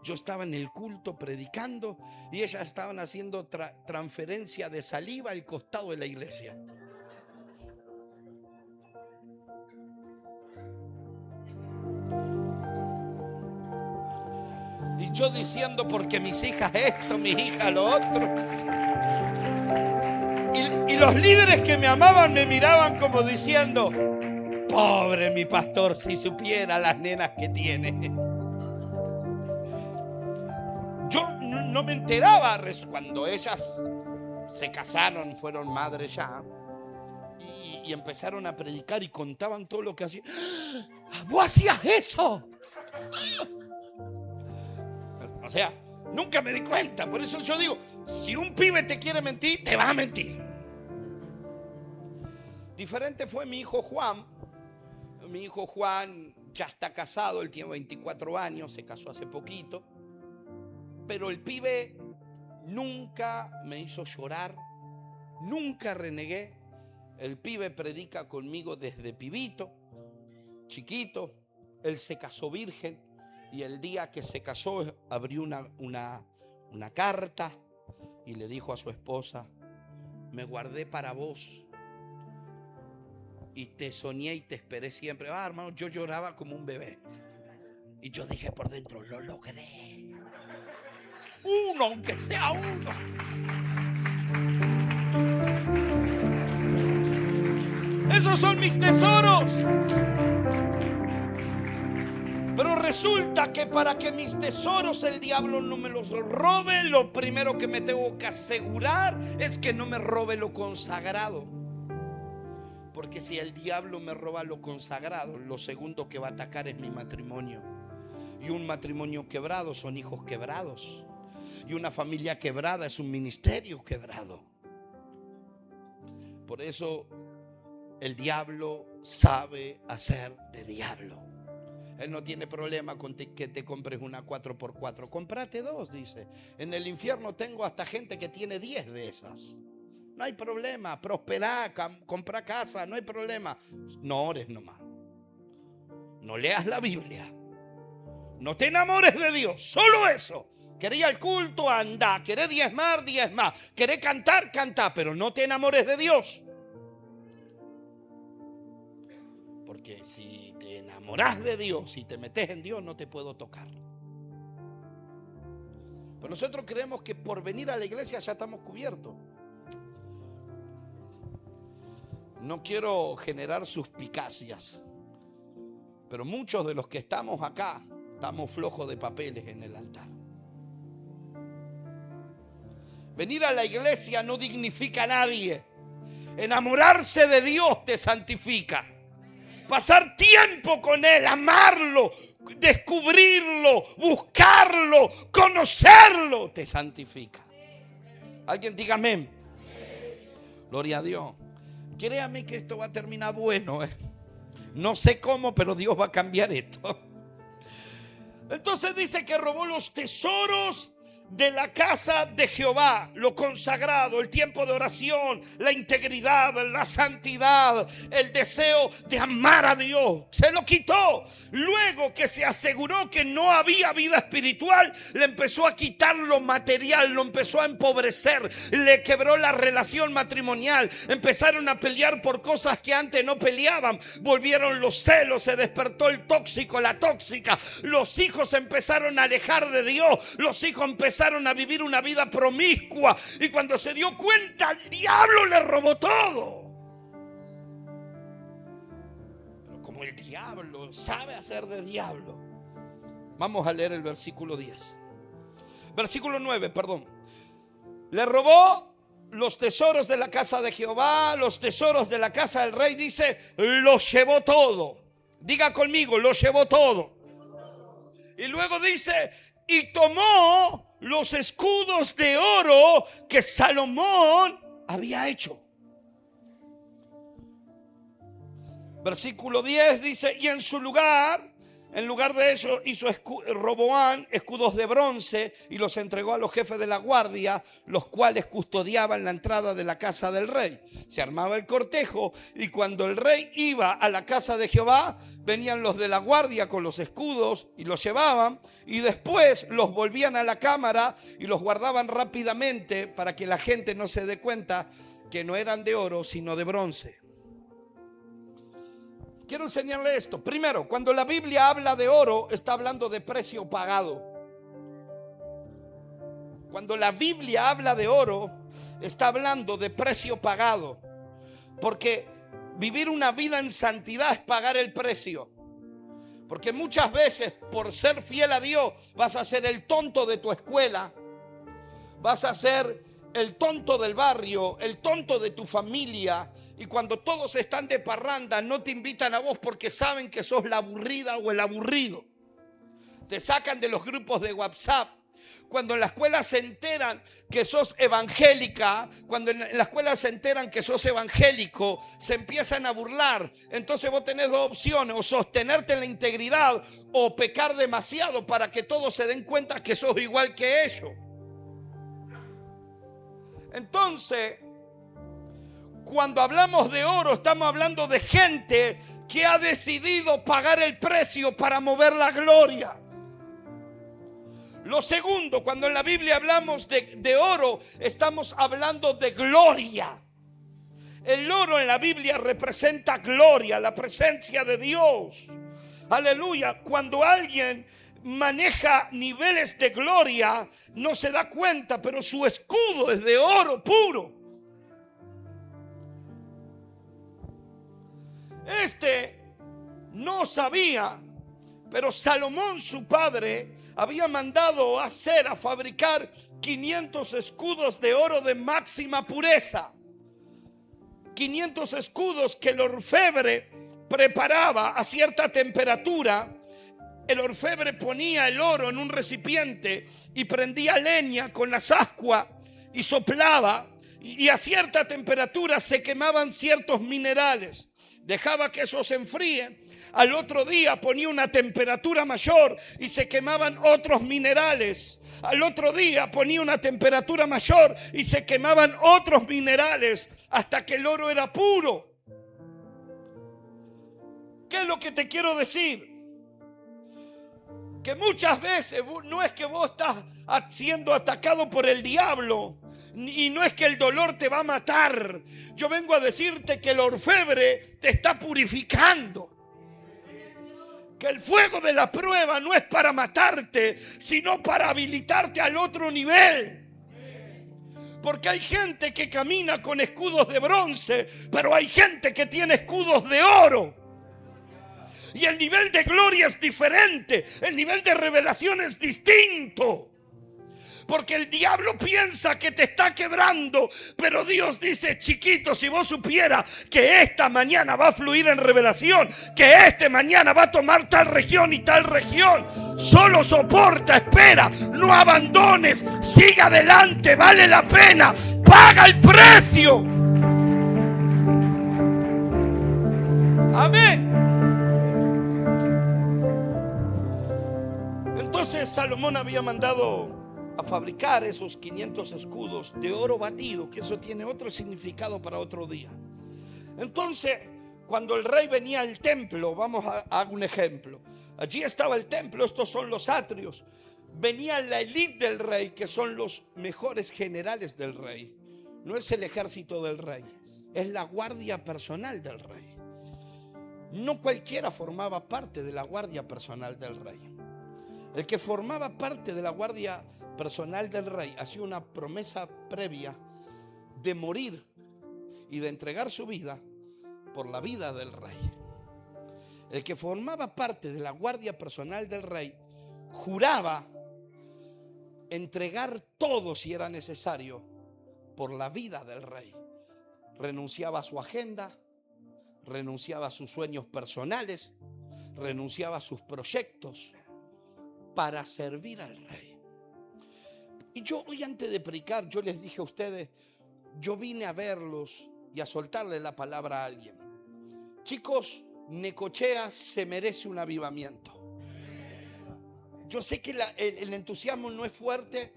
Yo estaba en el culto predicando y ellas estaban haciendo transferencia de saliva al costado de la iglesia. Y yo diciendo, porque mis hijas esto, mis hijas lo otro. Y los líderes que me amaban me miraban como diciendo, pobre mi pastor, si supiera las nenas que tiene. Yo no me enteraba cuando ellas se casaron, fueron madres ya, y empezaron a predicar y contaban todo lo que hacían. ¡Vos hacías eso! O sea, nunca me di cuenta. Por eso yo digo, si un pibe te quiere mentir, te va a mentir. Diferente fue mi hijo Juan. Mi hijo Juan ya está casado, él tiene 24 años, se casó hace poquito. Pero el pibe nunca me hizo llorar, nunca renegué. El pibe predica conmigo desde pibito, chiquito. Él se casó virgen y el día que se casó abrió una carta y le dijo a su esposa, me guardé para vos y te soñé y te esperé siempre. Hermano, yo lloraba como un bebé y yo dije por dentro, lo logré. Uno, aunque sea uno. Esos son mis tesoros. Pero resulta que para que mis tesoros el diablo no me los robe, lo primero que me tengo que asegurar es que no me robe lo consagrado. Porque si el diablo me roba lo consagrado, lo segundo que va a atacar es mi matrimonio. Y un matrimonio quebrado son hijos quebrados. Y una familia quebrada es un ministerio quebrado. Por eso el diablo sabe hacer de diablo. Él no tiene problema con que te compres una 4x4. Comprate dos, dice. En el infierno tengo hasta gente que tiene 10 de esas. No hay problema. Prosperá, compra casa, no hay problema. No ores nomás. No leas la Biblia. No te enamores de Dios. Solo eso. Querés ir al culto, anda. Querés diezmar, diezmar. Querés cantar, cantá. Pero no te enamores de Dios. Porque si te enamorás de Dios y te metes en Dios, no te puedo tocar. Pero nosotros creemos que por venir a la iglesia ya estamos cubiertos. No quiero generar suspicacias, pero muchos de los que estamos acá estamos flojos de papeles en el altar. Venir a la iglesia no dignifica a nadie. Enamorarse de Dios te santifica. Pasar tiempo con Él, amarlo, descubrirlo, buscarlo, conocerlo, te santifica. Alguien diga amén. Gloria a Dios. Créame que esto va a terminar bueno. No sé cómo, pero Dios va a cambiar esto. Entonces dice que robó los tesoros de la casa de Jehová, lo consagrado, el tiempo de oración, la integridad, la santidad, el deseo de amar a Dios. Se lo quitó. Luego que se aseguró que no había vida espiritual, le empezó a quitar lo material, lo empezó a empobrecer, le quebró la relación matrimonial. Empezaron a pelear por cosas que antes no peleaban. Volvieron los celos, se despertó el tóxico, la tóxica. Los hijos se empezaron a alejar de Dios. Los hijos empezaron a vivir una vida promiscua y cuando se dio cuenta el diablo le robó todo. Pero como el diablo sabe hacer de diablo, vamos a leer el versículo 10. Versículo 9, perdón. Le robó los tesoros de la casa de Jehová, los tesoros de la casa del rey, dice, los llevó todo. Diga conmigo, los llevó todo. Y luego dice, y tomó los escudos de oro que Salomón había hecho. Versículo 10 dice, y en su lugar En lugar de eso hizo Roboán escudos de bronce y los entregó a los jefes de la guardia, los cuales custodiaban la entrada de la casa del rey. Se armaba el cortejo y cuando el rey iba a la casa de Jehová, venían los de la guardia con los escudos y los llevaban y después los volvían a la cámara y los guardaban rápidamente para que la gente no se dé cuenta que no eran de oro sino de bronce. Quiero enseñarle esto. Primero, cuando la Biblia habla de oro, está hablando de precio pagado. Cuando la Biblia habla de oro, está hablando de precio pagado. Porque vivir una vida en santidad es pagar el precio. Porque muchas veces, por ser fiel a Dios, vas a ser el tonto de tu escuela, vas a ser el tonto del barrio, el tonto de tu familia. Y cuando todos están de parranda, no te invitan a vos porque saben que sos la aburrida o el aburrido. Te sacan de los grupos de WhatsApp. Cuando en la escuela se enteran que sos evangélica, cuando en la escuela se enteran que sos evangélico, se empiezan a burlar. Entonces vos tenés dos opciones: o sostenerte en la integridad o pecar demasiado para que todos se den cuenta que sos igual que ellos. Entonces, cuando hablamos de oro, estamos hablando de gente que ha decidido pagar el precio para mover la gloria. Lo segundo, cuando en la Biblia hablamos de oro, estamos hablando de gloria. El oro en la Biblia representa gloria, la presencia de Dios. Aleluya. Cuando alguien maneja niveles de gloria, no se da cuenta, pero su escudo es de oro puro. Este no sabía, pero Salomón, su padre, había mandado a fabricar 500 escudos de oro de máxima pureza. 500 escudos que el orfebre preparaba a cierta temperatura. El orfebre ponía el oro en un recipiente y prendía leña con las ascuas y soplaba, y a cierta temperatura se quemaban ciertos minerales. Dejaba que eso se enfríe. Al otro día ponía una temperatura mayor y se quemaban otros minerales. Al otro día ponía una temperatura mayor y se quemaban otros minerales hasta que el oro era puro. ¿Qué es lo que te quiero decir? Que muchas veces no es que vos estás siendo atacado por el diablo y no es que el dolor te va a matar. Yo vengo a decirte que el orfebre te está purificando. Que el fuego de la prueba no es para matarte, sino para habilitarte al otro nivel. Porque hay gente que camina con escudos de bronce, pero hay gente que tiene escudos de oro. Y el nivel de gloria es diferente, el nivel de revelación es distinto. Porque el diablo piensa que te está quebrando, pero Dios dice: chiquito, si vos supieras que esta mañana va a fluir en revelación, que este mañana va a tomar tal región y tal región, solo soporta, espera, no abandones, siga adelante, vale la pena, paga el precio. Amén. Entonces Salomón había mandado a fabricar esos 500 escudos de oro batido, que eso tiene otro significado para otro día. Entonces, cuando el rey venía al templo, vamos a un ejemplo. Allí estaba el templo, estos son los atrios. Venía la élite del rey, que son los mejores generales del rey. No es el ejército del rey, es la guardia personal del rey. No cualquiera formaba parte de la guardia personal del rey. El que formaba parte de la guardia personal del rey hacía una promesa previa de morir y de entregar su vida por la vida del rey. El que formaba parte de la guardia personal del rey juraba entregar todo si era necesario por la vida del rey. Renunciaba a su agenda, renunciaba a sus sueños personales, renunciaba a sus proyectos para servir al rey. Y yo hoy, antes de predicar, yo les dije a ustedes, yo vine a verlos y a soltarle la palabra a alguien. Chicos, Necochea se merece un avivamiento. Yo sé que el entusiasmo no es fuerte,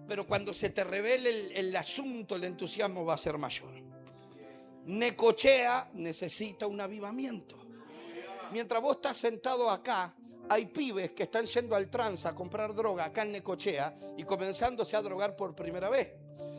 pero cuando se te revele el asunto, el entusiasmo va a ser mayor. Necochea necesita un avivamiento. Mientras vos estás sentado acá, hay pibes que están yendo al trance a comprar droga acá en Necochea y comenzándose a drogar por primera vez.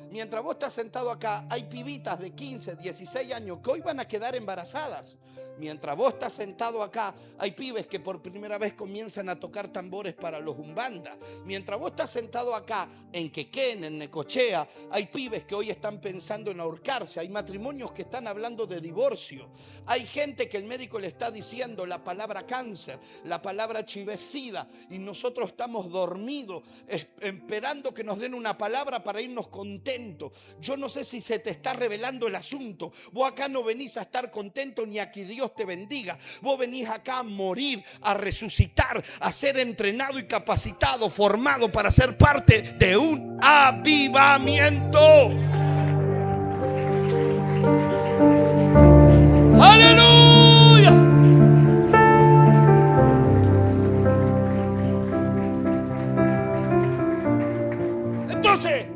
Mientras vos estás sentado acá, hay pibitas de 15, 16 años que hoy van a quedar embarazadas. Mientras vos estás sentado acá, hay pibes que por primera vez comienzan a tocar tambores para los umbanda. Mientras vos estás sentado acá, en Quequén, en Necochea, hay pibes que hoy están pensando en ahorcarse. Hay matrimonios que están hablando de divorcio. Hay gente que el médico le está diciendo la palabra cáncer, la palabra chivecida, y nosotros estamos dormidos, esperando que nos den una palabra para irnos contentos. Yo no sé si se te está revelando el asunto. Vos acá no venís a estar contento ni a que Dios te bendiga. Vos venís acá a morir, a resucitar, a ser entrenado y capacitado, formado para ser parte de un avivamiento. ¡Aleluya! Entonces,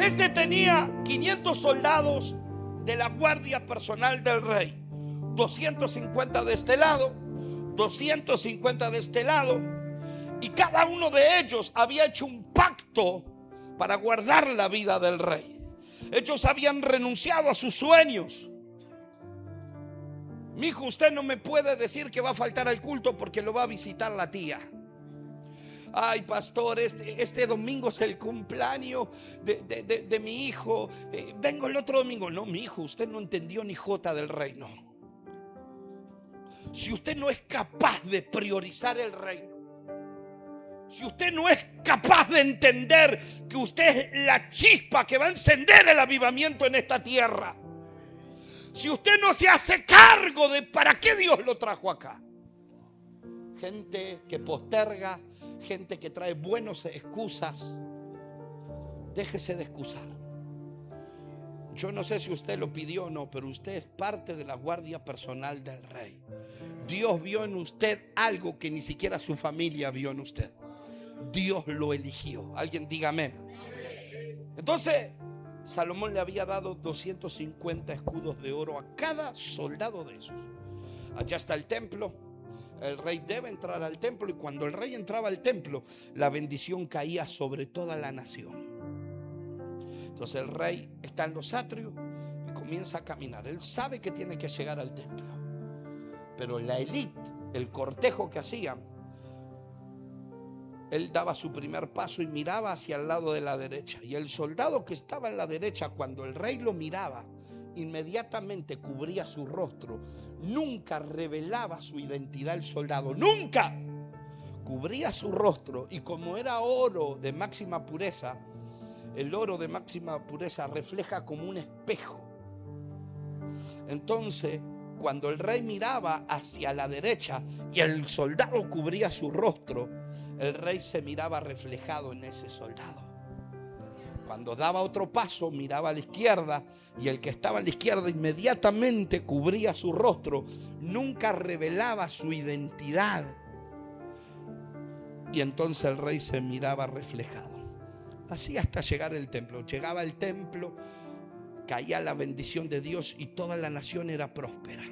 este tenía 500 soldados de la guardia personal del rey. 250 de este lado, 250 de este lado, y cada uno de ellos había hecho un pacto para guardar la vida del rey. Ellos habían renunciado a sus sueños. Mi hijo, usted no me puede decir que va a faltar al culto porque lo va a visitar la tía. Ay, pastor, este domingo es el cumpleaños de mi hijo. Vengo el otro domingo. No, mi hijo, usted no entendió ni jota del reino. Si usted no es capaz de priorizar el reino, si usted no es capaz de entender que usted es la chispa que va a encender el avivamiento en esta tierra, si usted no se hace cargo de para qué Dios lo trajo acá. Gente que posterga, gente que trae buenas excusas. Déjese de excusar. Yo no sé si usted lo pidió o no, pero usted es parte de la guardia personal del rey. Dios vio en usted algo que ni siquiera su familia vio en usted. Dios lo eligió. Alguien dígame. Entonces, Salomón le había dado 250 escudos de oro a cada soldado de esos. Allá está el templo. El rey debe entrar al templo, y cuando el rey entraba al templo, la bendición caía sobre toda la nación. Entonces el rey está en los atrios y comienza a caminar. Él sabe que tiene que llegar al templo, pero la élite, el cortejo que hacían, él daba su primer paso y miraba hacia el lado de la derecha. Y el soldado que estaba en la derecha, cuando el rey lo miraba, inmediatamente cubría su rostro. Nunca revelaba su identidad el soldado, nunca. Cubría su rostro, y como era oro de máxima pureza, el oro de máxima pureza refleja como un espejo. Entonces, cuando el rey miraba hacia la derecha y el soldado cubría su rostro, el rey se miraba reflejado en ese soldado. Cuando daba otro paso, miraba a la izquierda, y el que estaba a la izquierda inmediatamente cubría su rostro. Nunca revelaba su identidad. Y entonces el rey se miraba reflejado. Así hasta llegar al templo. Llegaba al templo, caía la bendición de Dios y toda la nación era próspera.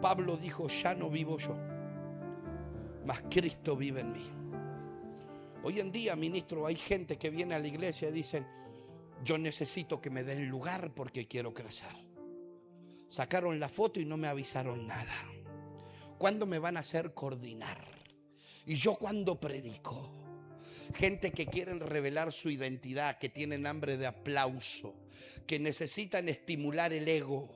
Pablo dijo: ya no vivo yo, mas Cristo vive en mí. Hoy en día, ministro, hay gente que viene a la iglesia y dicen: yo necesito que me den lugar porque quiero crecer. Sacaron la foto y no me avisaron nada. ¿Cuándo me van a hacer coordinar? ¿Y yo cuándo predico? Gente que quieren revelar su identidad, que tienen hambre de aplauso, que necesitan estimular el ego,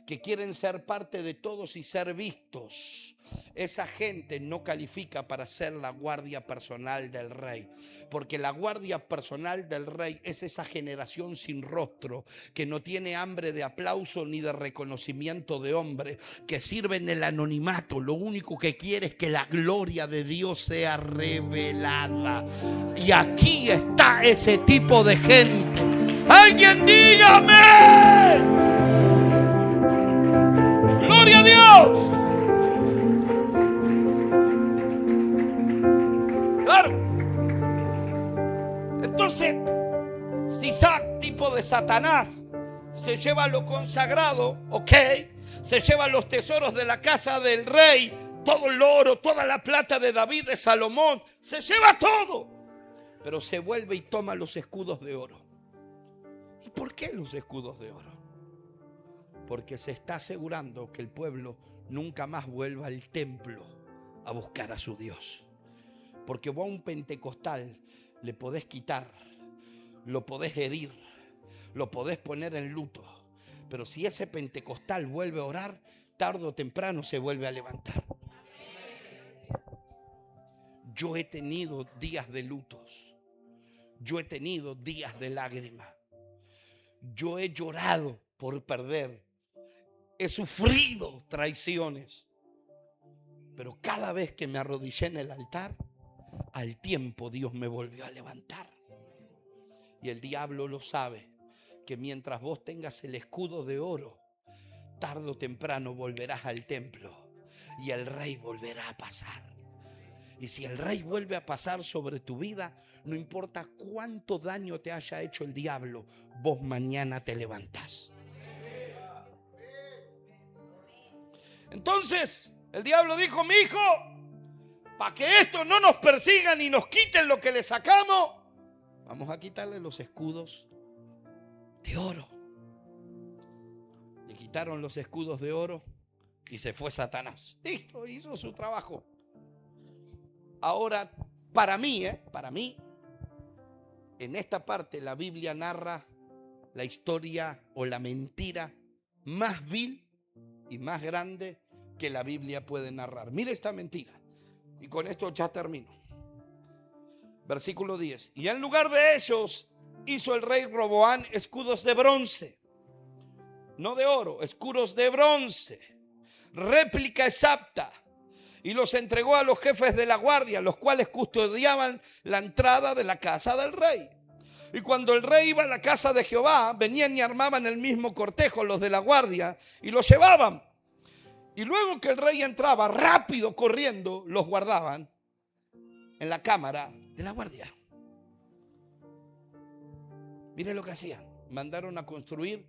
que quieren ser parte de todos y ser vistos. Esa gente no califica para ser la guardia personal del rey, porque la guardia personal del rey es esa generación sin rostro, que no tiene hambre de aplauso ni de reconocimiento de hombre, que sirve en el anonimato. Lo único que quiere es que la gloria de Dios sea revelada. Y aquí está ese tipo de gente. ¡Alguien dígame! ¡Gloria a Dios! Sisac, tipo de Satanás, se lleva lo consagrado, ok, se lleva los tesoros de la casa del rey, todo el oro, toda la plata de David, de Salomón, se lleva todo, pero se vuelve y toma los escudos de oro. ¿Y por qué los escudos de oro? Porque se está asegurando que el pueblo nunca más vuelva al templo a buscar a su Dios. Porque vos a un pentecostal le podés quitar, lo podés herir, lo podés poner en luto, pero si ese pentecostal vuelve a orar, tarde o temprano se vuelve a levantar. Yo he tenido días de lutos, yo he tenido días de lágrimas, yo he llorado por perder, he sufrido traiciones, pero cada vez que me arrodillé en el altar, al tiempo Dios me volvió a levantar. Y el diablo lo sabe, que mientras vos tengas el escudo de oro, tarde o temprano volverás al templo y el rey volverá a pasar. Y si el rey vuelve a pasar sobre tu vida, no importa cuánto daño te haya hecho el diablo, vos mañana te levantás. Entonces el diablo dijo: mi hijo, para que esto no nos persigan y nos quiten lo que le sacamos, vamos a quitarle los escudos de oro. Le quitaron los escudos de oro y se fue Satanás. Listo, hizo su trabajo. Ahora, para mí, en esta parte la Biblia narra la historia o la mentira más vil y más grande que la Biblia puede narrar. Mire esta mentira. Y con esto ya termino. Versículo 10. Y en lugar de ellos hizo el rey Roboán escudos de bronce, no de oro, escudos de bronce, réplica exacta, y los entregó a los jefes de la guardia, los cuales custodiaban la entrada de la casa del rey. Y cuando el rey iba a la casa de Jehová, venían y armaban el mismo cortejo los de la guardia y los llevaban. Y luego que el rey entraba, rápido corriendo, los guardaban en la cámara de la guardia. Miren lo que hacían. Mandaron a construir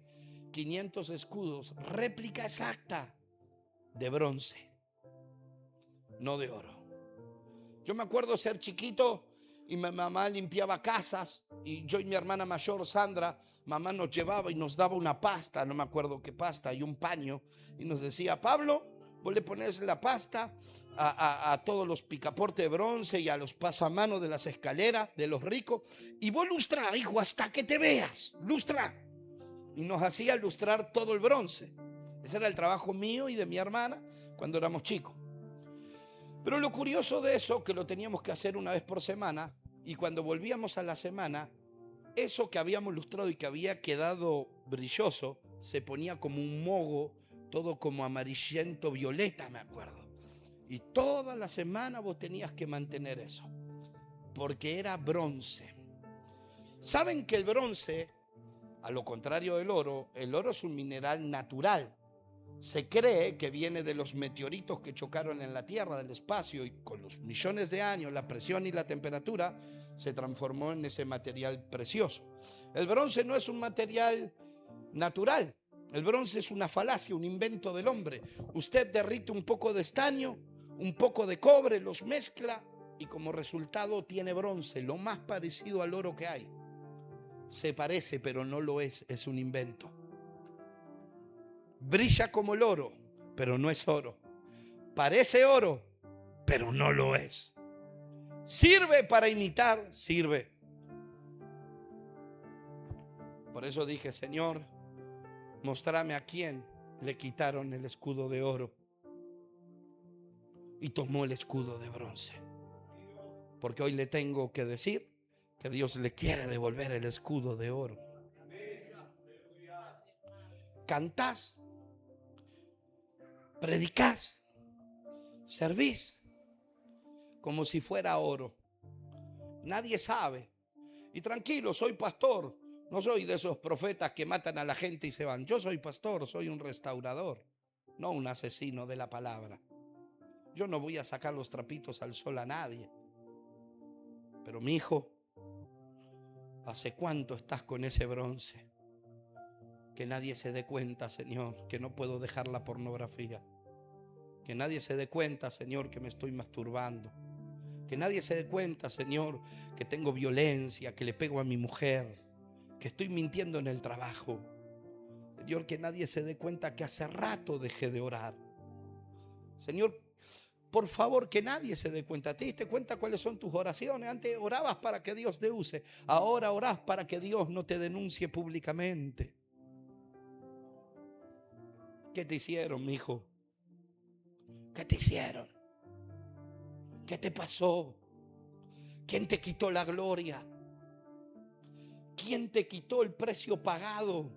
500 escudos, réplica exacta, de bronce, no de oro. Yo me acuerdo ser chiquito y mi mamá limpiaba casas, y yo y mi hermana mayor Sandra, mamá nos llevaba y nos daba una pasta, no me acuerdo qué pasta, y un paño, y nos decía: Pablo, vos le pones la pasta a todos los picaportes de bronce y a los pasamanos de las escaleras de los ricos, y vos lustra, hijo, hasta que te veas, lustra. Y nos hacía lustrar todo el bronce. Ese era el trabajo mío y de mi hermana cuando éramos chicos. Pero lo curioso de eso, que lo teníamos que hacer una vez por semana, y cuando volvíamos a la semana, eso que habíamos lustrado y que había quedado brilloso, se ponía como un moho, todo como amarillento violeta, me acuerdo. Y toda la semana vos tenías que mantener eso, porque era bronce. ¿Saben que el bronce, a lo contrario del oro, el oro es un mineral natural? Se cree que viene de los meteoritos que chocaron en la Tierra, del espacio, y con los millones de años, la presión y la temperatura, se transformó en ese material precioso. El bronce no es un material natural. El bronce es una falacia, un invento del hombre. Usted derrite un poco de estaño, un poco de cobre, los mezcla y como resultado tiene bronce, lo más parecido al oro que hay. Se parece, pero no lo es un invento. Brilla como el oro, pero no es oro. Parece oro, pero no lo es. Sirve para imitar, sirve. Por eso dije: Señor, mostrame a quién le quitaron el escudo de oro y tomó el escudo de bronce. Porque hoy le tengo que decir que Dios le quiere devolver el escudo de oro. Cantás, predicás, servís como si fuera oro. Nadie sabe. Y tranquilo, soy pastor. No soy de esos profetas que matan a la gente y se van. Yo soy pastor, soy un restaurador, no un asesino de la palabra. Yo no voy a sacar los trapitos al sol a nadie. Pero mi hijo, ¿Hace cuánto estás con ese bronce? Que nadie se dé cuenta, Señor, que no puedo dejar la pornografía. Que nadie se dé cuenta, Señor, que me estoy masturbando. Que nadie se dé cuenta, Señor, que tengo violencia, que le pego a mi mujer, que estoy mintiendo en el trabajo. Señor, que nadie se dé cuenta que hace rato dejé de orar. Señor, por favor, que nadie se dé cuenta. ¿Te diste cuenta cuáles son tus oraciones? Antes orabas para que Dios te use. Ahora orás para que Dios no te denuncie públicamente. ¿Qué te hicieron, mi hijo? ¿Qué te hicieron? ¿Qué te pasó? ¿Quién te quitó la gloria? ¿Quién te quitó el precio pagado?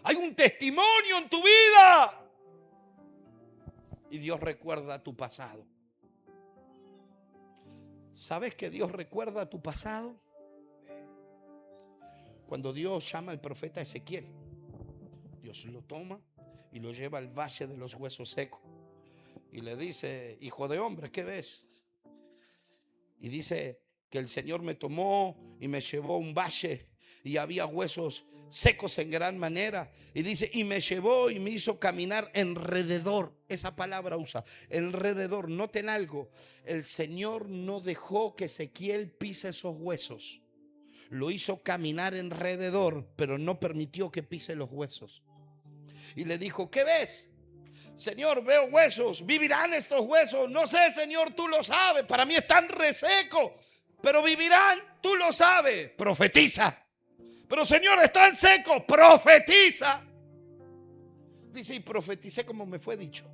Hay un testimonio en tu vida. Y Dios recuerda tu pasado. ¿Sabes que Dios recuerda tu pasado? Cuando Dios llama al profeta Ezequiel, Dios lo toma y lo lleva al valle de los huesos secos. Y le dice: hijo de hombre, ¿qué ves? Y dice que el Señor me tomó y me llevó a un valle y había huesos secos en gran manera. Y dice, y me llevó y me hizo caminar alrededor. Esa palabra usa, alrededor. Noten algo, el Señor no dejó que Ezequiel pise esos huesos. Lo hizo caminar alrededor, pero no permitió que pise los huesos. Y le dijo, ¿qué ves? Señor, veo huesos. ¿Vivirán estos huesos? No sé, Señor, tú lo sabes. Para mí están resecos, pero vivirán, tú lo sabes. Profetiza. Pero Señor, están secos. Profetiza. Dice, y profeticé como me fue dicho.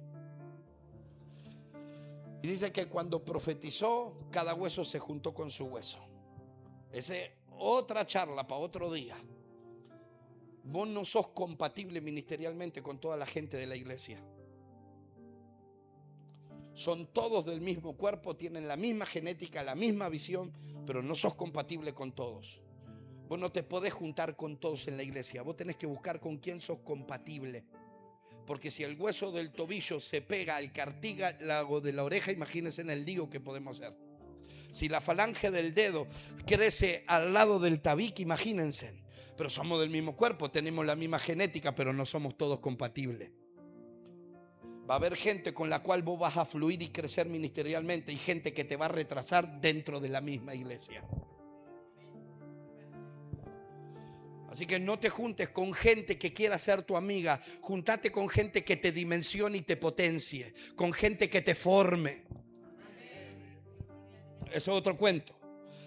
Y dice que cuando profetizó, cada hueso se juntó con su hueso. Esa es otra charla para otro día. Vos no sos compatible ministerialmente con toda la gente de la iglesia. Son todos del mismo cuerpo, tienen la misma genética, la misma visión, pero no sos compatible con todos. Vos no te podés juntar con todos en la iglesia. Vos tenés que buscar con quién sos compatible. Porque si el hueso del tobillo se pega al cartílago de la oreja, imagínense en el lío que podemos hacer. Si la falange del dedo crece al lado del tabique, imagínense. Pero somos del mismo cuerpo, tenemos la misma genética, pero no somos todos compatibles. Va a haber gente con la cual vos vas a fluir y crecer ministerialmente y gente que te va a retrasar dentro de la misma iglesia. Así que no te juntes con gente que quiera ser tu amiga. Juntate con gente que te dimensione y te potencie. Con gente que te forme. Eso es otro cuento.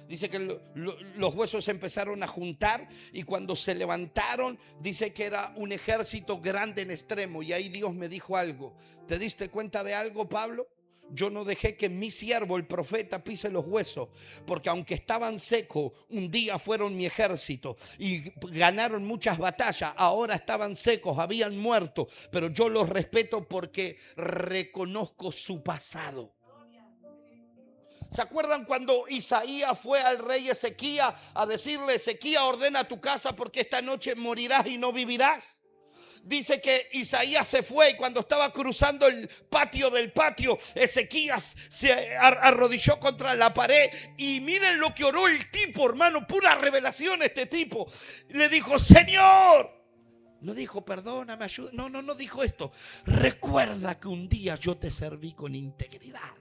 Dice que los huesos se empezaron a juntar y cuando se levantaron, dice que era un ejército grande en extremo. Y ahí Dios me dijo algo. ¿Te diste cuenta de algo, Pablo? Yo no dejé que mi siervo, el profeta, pise los huesos, porque aunque estaban secos, un día fueron mi ejército y ganaron muchas batallas. Ahora estaban secos, habían muerto, pero yo los respeto porque reconozco su pasado. ¿Se acuerdan cuando Isaías fue al rey Ezequías a decirle: Ezequías, ordena tu casa porque esta noche morirás y no vivirás? Dice que Isaías se fue y cuando estaba cruzando el patio del patio, Ezequías se arrodilló contra la pared y miren lo que oró el tipo, hermano, pura revelación este tipo. Le dijo: Señor, no dijo perdóname, ayuda, no dijo esto. Recuerda que un día yo te serví con integridad.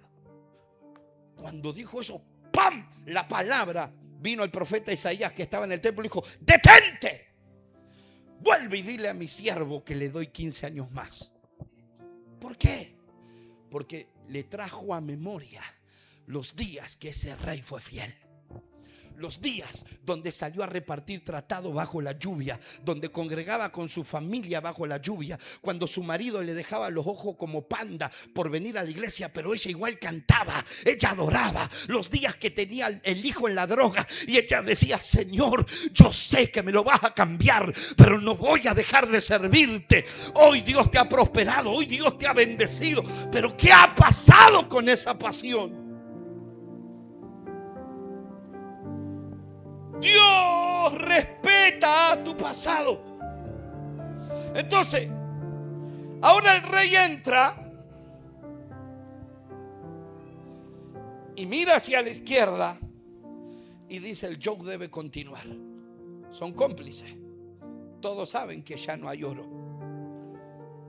Cuando dijo eso, ¡pam! La palabra vino al profeta Isaías que estaba en el templo y dijo: detente. Vuelve y dile a mi siervo que le doy 15 años más. ¿Por qué? Porque le trajo a memoria los días que ese rey fue fiel. Los días donde salió a repartir tratado bajo la lluvia, donde congregaba con su familia bajo la lluvia, cuando su marido le dejaba los ojos como panda por venir a la iglesia, pero ella igual cantaba, ella adoraba. Los días que tenía el hijo en la droga y ella decía: Señor, yo sé que me lo vas a cambiar, pero no voy a dejar de servirte. Hoy Dios te ha prosperado, hoy Dios te ha bendecido, pero ¿qué ha pasado con esa pasión? Dios respeta tu pasado. Entonces, ahora el rey entra y mira hacia la izquierda y dice el show debe continuar. Son cómplices. Todos saben que ya no hay oro.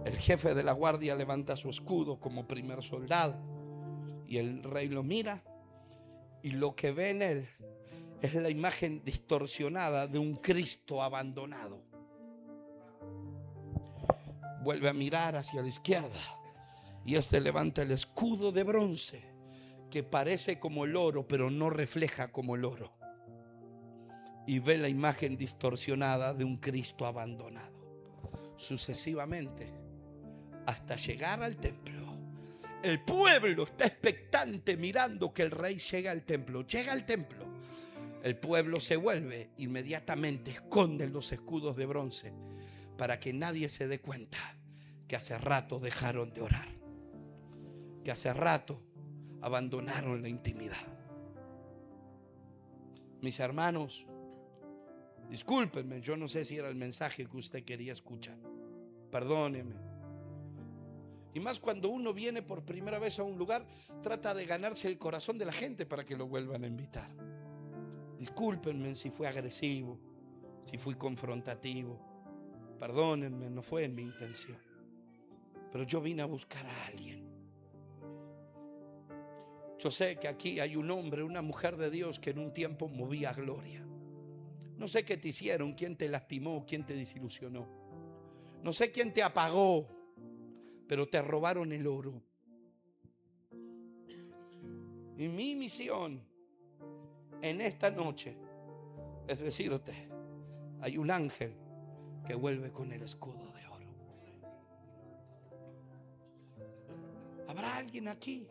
El jefe de la guardia levanta su escudo como primer soldado y el rey lo mira y lo que ve en él es la imagen distorsionada de un Cristo abandonado. Vuelve a mirar hacia la izquierda y levanta el escudo de bronce que parece como el oro, pero no refleja como el oro. Y ve la imagen distorsionada de un Cristo abandonado. Sucesivamente, hasta llegar al templo. El pueblo está expectante mirando que el rey llegue al templo. Llega al templo. El pueblo se vuelve, inmediatamente esconden los escudos de bronce para que nadie se dé cuenta que hace rato dejaron de orar, que hace rato abandonaron la intimidad. Mis hermanos, discúlpenme, yo no sé si era el mensaje que usted quería escuchar. Perdóneme. Y más cuando uno viene por primera vez a un lugar, trata de ganarse el corazón de la gente para que lo vuelvan a invitar. Discúlpenme si fui agresivo, si fui confrontativo. Perdónenme, no fue en mi intención. Pero yo vine a buscar a alguien. Yo sé que aquí hay un hombre, una mujer de Dios que en un tiempo movía gloria. No sé qué te hicieron, quién te lastimó, quién te desilusionó. No sé quién te apagó, pero te robaron el oro. Y mi misión en esta noche es decirte, hay un ángel que vuelve con el escudo de oro. ¿Habrá alguien aquí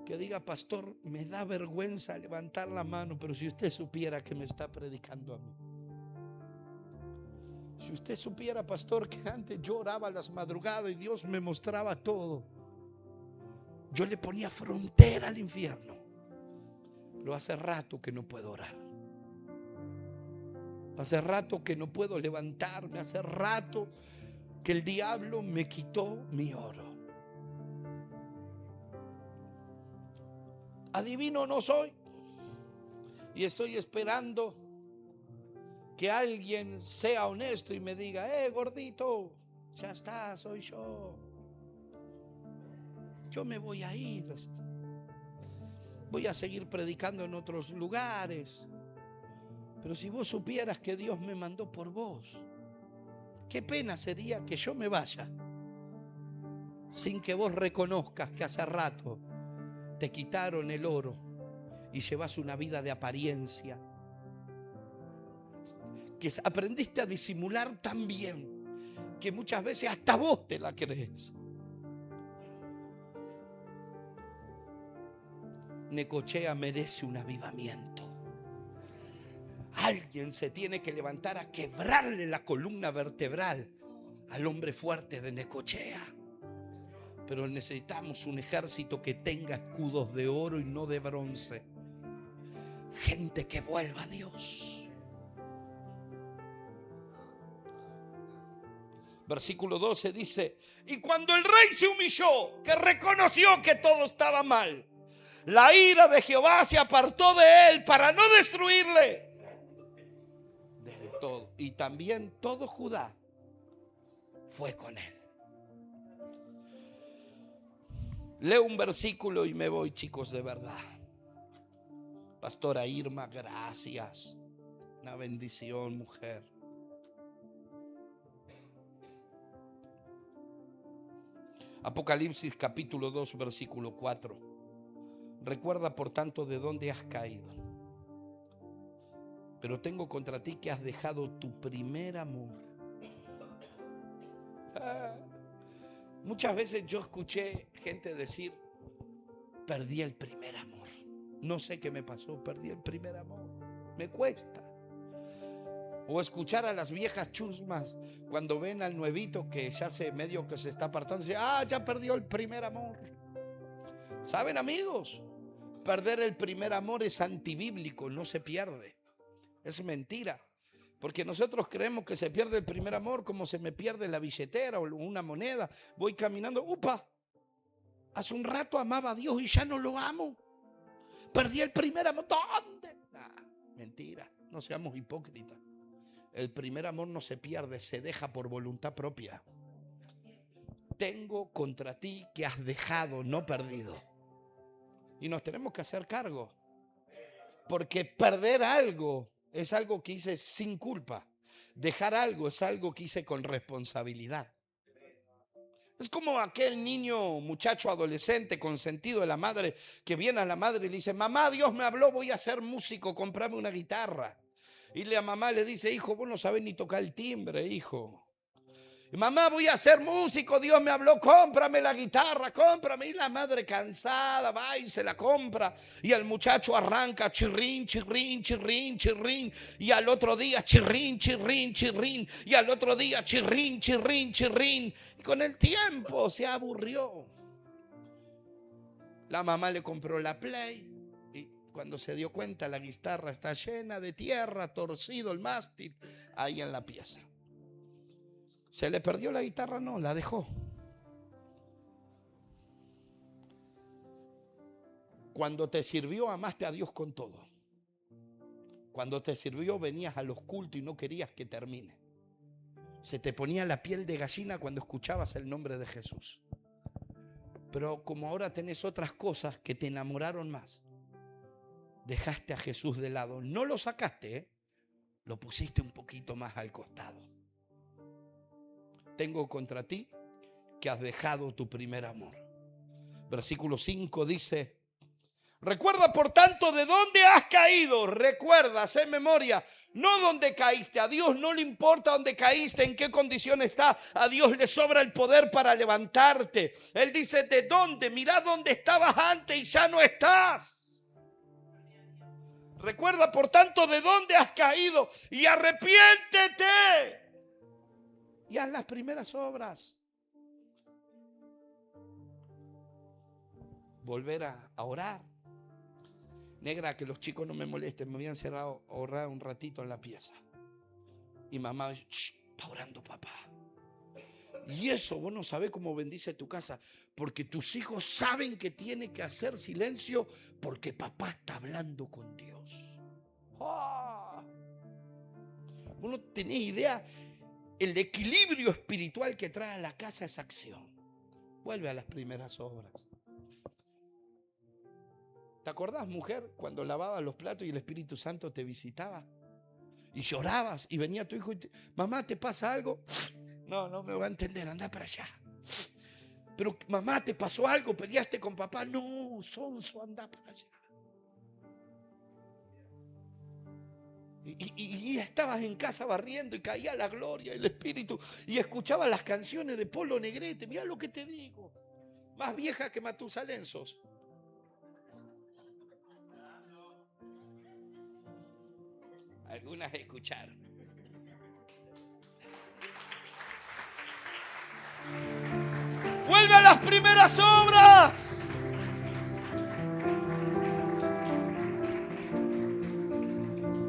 que diga, pastor, me da vergüenza levantar la mano, pero si usted supiera que me está predicando a mí? Si usted supiera, pastor, que antes yo oraba a las madrugadas y Dios me mostraba todo. Yo le ponía frontera al infierno, pero hace rato que no puedo orar. Hace rato que no puedo levantarme. Hace rato que el diablo me quitó mi oro. Adivino no soy. Y estoy esperando que alguien sea honesto y me diga, gordito, ya está, soy yo. Yo me voy a ir. Voy a seguir predicando en otros lugares. Pero si vos supieras que Dios me mandó por vos, qué pena sería que yo me vaya sin que vos reconozcas que hace rato te quitaron el oro y llevas una vida de apariencia, que aprendiste a disimular tan bien que muchas veces hasta vos te la crees. Necochea merece un avivamiento. Alguien se tiene que levantar a quebrarle la columna vertebral al hombre fuerte de Necochea. Pero necesitamos un ejército que tenga escudos de oro y no de bronce. Gente que vuelva a Dios. Versículo 12 dice: y cuando el rey se humilló, que reconoció que todo estaba mal, la ira de Jehová se apartó de él para no destruirle. Desde todo. Y también todo Judá fue con él. Leo un versículo y me voy, chicos, de verdad. Pastora Irma, gracias. Una bendición, mujer. Apocalipsis capítulo 2, versículo 4. Recuerda por tanto de dónde has caído. Pero tengo contra ti que has dejado tu primer amor. Muchas veces yo escuché gente decir: perdí el primer amor. No sé qué me pasó, perdí el primer amor. Me cuesta. O escuchar a las viejas chusmas cuando ven al nuevito que ya se medio que se está apartando, y dice: ya perdió el primer amor. ¿Saben, amigos? Perder el primer amor es antibíblico, no se pierde. Es mentira. Porque nosotros creemos que se pierde el primer amor como se me pierde la billetera o una moneda. Voy caminando, ¡upa! Hace un rato amaba a Dios y ya no lo amo. Perdí el primer amor. ¿Dónde? Mentira, no seamos hipócritas. El primer amor no se pierde, se deja por voluntad propia. Tengo contra ti que has dejado, no perdido. Y nos tenemos que hacer cargo. Porque perder algo es algo que hice sin culpa. Dejar algo es algo que hice con responsabilidad. Es como aquel niño, muchacho, adolescente, consentido de la madre, que viene a la madre y le dice: mamá, Dios me habló, voy a ser músico, comprame una guitarra. Y la mamá le dice: hijo, vos no sabés ni tocar el timbre, hijo. Mamá, voy a ser músico, Dios me habló, cómprame la guitarra, cómprame. Y la madre cansada va y se la compra. Y el muchacho arranca chirrín, chirrín, chirrín, chirrín. Y al otro día chirrín, chirrín, chirrín. Y al otro día chirrín, chirrín, chirrín. Y con el tiempo se aburrió. La mamá le compró la Play. Y cuando se dio cuenta, la guitarra está llena de tierra, torcido el mástil, ahí en la pieza. ¿Se le perdió la guitarra? No, la dejó. Cuando te sirvió, amaste a Dios con todo. Cuando te sirvió, venías a los cultos y no querías que termine. Se te ponía la piel de gallina cuando escuchabas el nombre de Jesús. Pero como ahora tenés otras cosas que te enamoraron más, dejaste a Jesús de lado. No lo sacaste, lo pusiste un poquito más al costado. Tengo contra ti que has dejado tu primer amor. Versículo 5 dice: recuerda por tanto de dónde has caído. Recuerda, haz memoria, no dónde caíste. A Dios no le importa dónde caíste, en qué condición está. A Dios le sobra el poder para levantarte. Él dice: ¿de dónde? Mirá dónde estabas antes y ya no estás. Recuerda por tanto de dónde has caído y arrepiéntete. Y haz las primeras obras. Volver a orar. Negra, que los chicos no me molesten, me voy a encerrar a orar un ratito en la pieza. Y mamá, está orando papá. Y eso vos no sabés cómo bendice tu casa, porque tus hijos saben que tienen que hacer silencio porque papá está hablando con Dios. ¡Oh! Vos no tenés idea el equilibrio espiritual que trae a la casa esa acción. Vuelve a las primeras obras. ¿Te acordás, mujer, cuando lavabas los platos y el Espíritu Santo te visitaba? Y llorabas y venía tu hijo y mamá, ¿te pasa algo? No me va a entender, anda para allá. Pero mamá, ¿te pasó algo? ¿Peleaste con papá? No, sonso, anda para allá. Y estabas en casa barriendo y caía la gloria, el Espíritu, y escuchabas las canciones de Polo Negrete. Mirá lo que te digo, más vieja que Matusalén sos. Algunas escucharon. Vuelve a las primeras obras.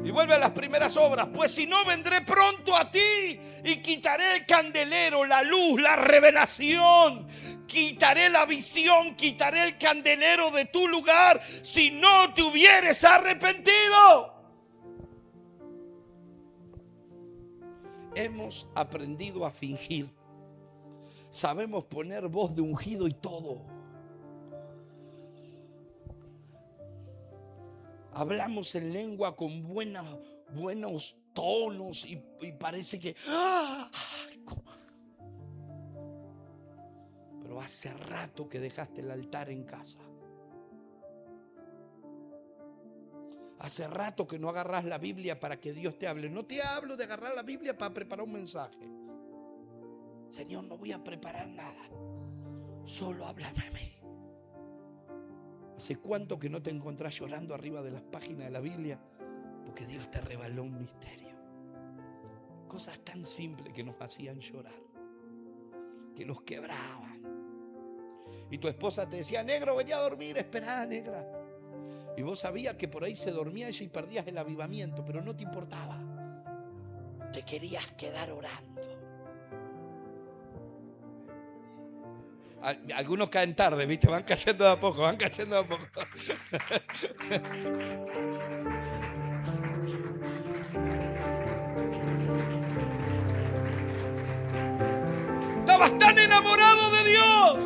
Y vuelve a las primeras obras. Pues si no, vendré pronto a ti y quitaré el candelero, la luz, la revelación. Quitaré la visión, quitaré el candelero de tu lugar si no te hubieres arrepentido. Hemos aprendido a fingir. Sabemos poner voz de ungido y todo. Hablamos en lengua con buenos tonos y parece que... Pero hace rato que dejaste el altar en casa. Hace rato que no agarrás la Biblia para que Dios te hable. No te hablo de agarrar la Biblia para preparar un mensaje. Señor, no voy a preparar nada. Solo háblame a mí. ¿Hace cuánto que no te encontrás llorando arriba de las páginas de la Biblia? Porque Dios te reveló un misterio. Cosas tan simples que nos hacían llorar, que nos quebraban. Y tu esposa te decía: negro, venía a dormir, esperá, negra. Y vos sabías que por ahí se dormía ella y perdías el avivamiento, pero no te importaba. Te querías quedar orando. Algunos caen tarde, ¿viste? Van cayendo de a poco, van cayendo de a poco. enamorado de Dios.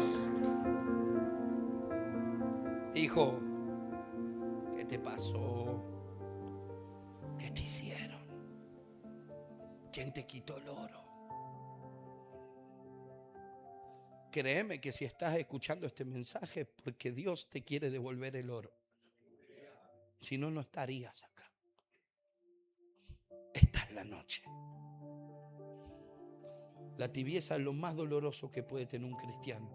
Hijo, ¿qué te pasó? ¿Qué te hicieron? ¿Quién te quitó el oro? Créeme que si estás escuchando este mensaje, porque Dios te quiere devolver el oro. Si no, no estarías acá. Esta es la noche. La tibieza es lo más doloroso que puede tener un cristiano.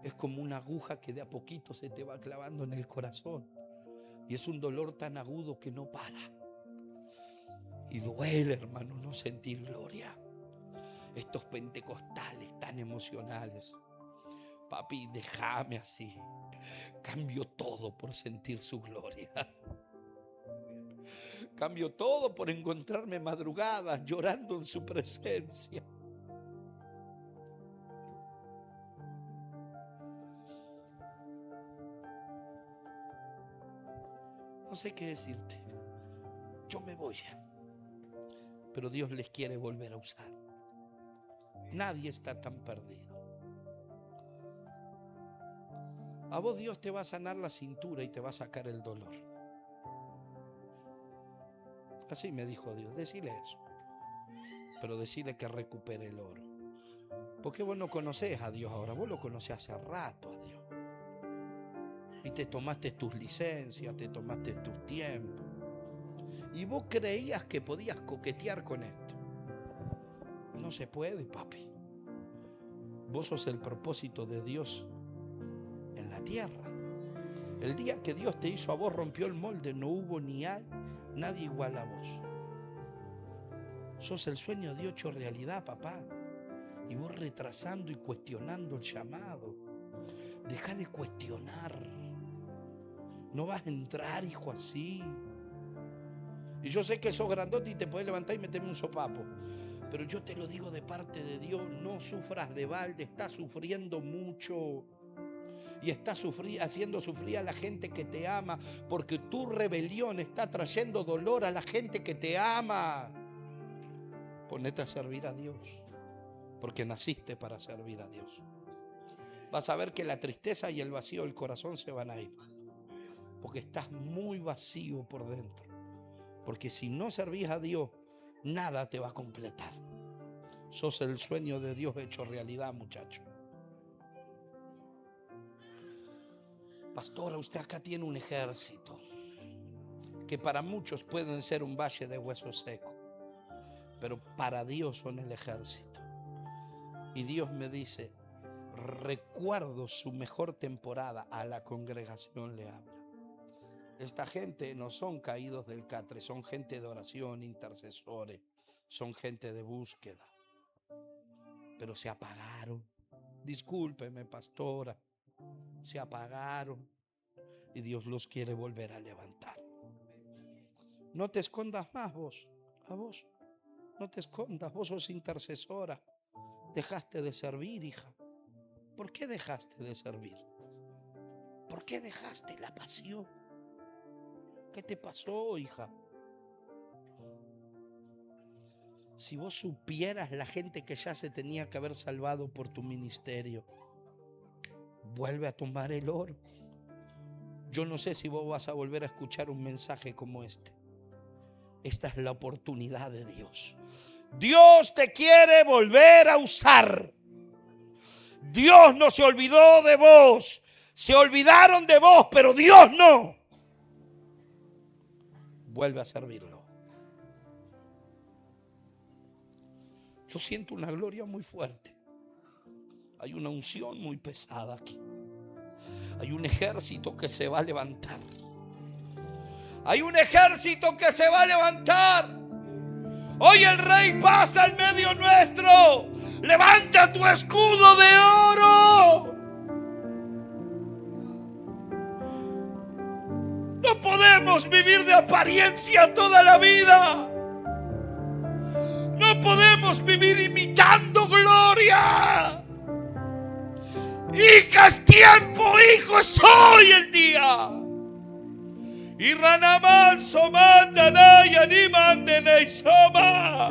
Es como una aguja que de a poquito se te va clavando en el corazón. Y es un dolor tan agudo que no para. Y duele, hermano, no sentir gloria. Estos pentecostales tan emocionales. Papi, déjame así. Cambio todo por sentir su gloria. Cambio todo por encontrarme madrugadas llorando en su presencia. No sé qué decirte. Yo me voy. Pero Dios les quiere volver a usar. Nadie está tan perdido. A vos Dios te va a sanar la cintura y te va a sacar el dolor. Así me dijo Dios. Decile eso. Pero decile que recupere el oro. Porque vos no conocés a Dios ahora. Vos lo conocés hace rato a Dios. Y te tomaste tus licencias, te tomaste tus tiempos. Y vos creías que podías coquetear con esto. No se puede, papi. Vos sos el propósito de Dios en la tierra. El día que Dios te hizo a vos, rompió el molde. No hubo ni hay nadie igual a vos. Sos el sueño de Dios hecho realidad, papá. Y vos retrasando y cuestionando el llamado. Deja de cuestionar. No vas a entrar, hijo, así. Y yo sé que sos grandote y te puedes levantar y meterme un sopapo. Pero yo te lo digo de parte de Dios. No sufras de balde. Estás sufriendo mucho. Y estás haciendo sufrir a la gente que te ama. Porque tu rebelión está trayendo dolor a la gente que te ama. Ponete a servir a Dios. Porque naciste para servir a Dios. Vas a ver que la tristeza y el vacío del corazón se van a ir. Porque estás muy vacío por dentro. Porque si no servís a Dios, nada te va a completar. Sos el sueño de Dios hecho realidad, muchacho. Pastora, usted acá tiene un ejército que para muchos pueden ser un valle de huesos secos, pero para Dios son el ejército. Y Dios me dice, recuerdo su mejor temporada, a la congregación le habla. Esta gente no son caídos del catre, son gente de oración, intercesores, son gente de búsqueda. Pero se apagaron. Discúlpeme, pastora, se apagaron y Dios los quiere volver a levantar. No te escondas más vos, a vos. No te escondas, vos sos intercesora. Dejaste de servir, hija. ¿Por qué dejaste de servir? ¿Por qué dejaste la pasión? ¿Qué te pasó, hija? Si vos supieras la gente que ya se tenía que haber salvado por tu ministerio, vuelve a tomar el oro. Yo no sé si vos vas a volver a escuchar un mensaje como este. Esta es la oportunidad de Dios. Dios te quiere volver a usar. Dios no se olvidó de vos. Se olvidaron de vos, pero Dios no. Vuelve a servirlo. Yo siento una gloria muy fuerte. Hay una unción muy pesada aquí. Hay un ejército que se va a levantar. Hay un ejército que se va a levantar. Hoy el Rey pasa al medio nuestro. Levanta tu escudo de oro. No podemos vivir de apariencia toda la vida. No podemos vivir imitando gloria. Hija, es tiempo, hijo, es hoy el día. Y Ranaman Somanda Naya Nimande Neisoma.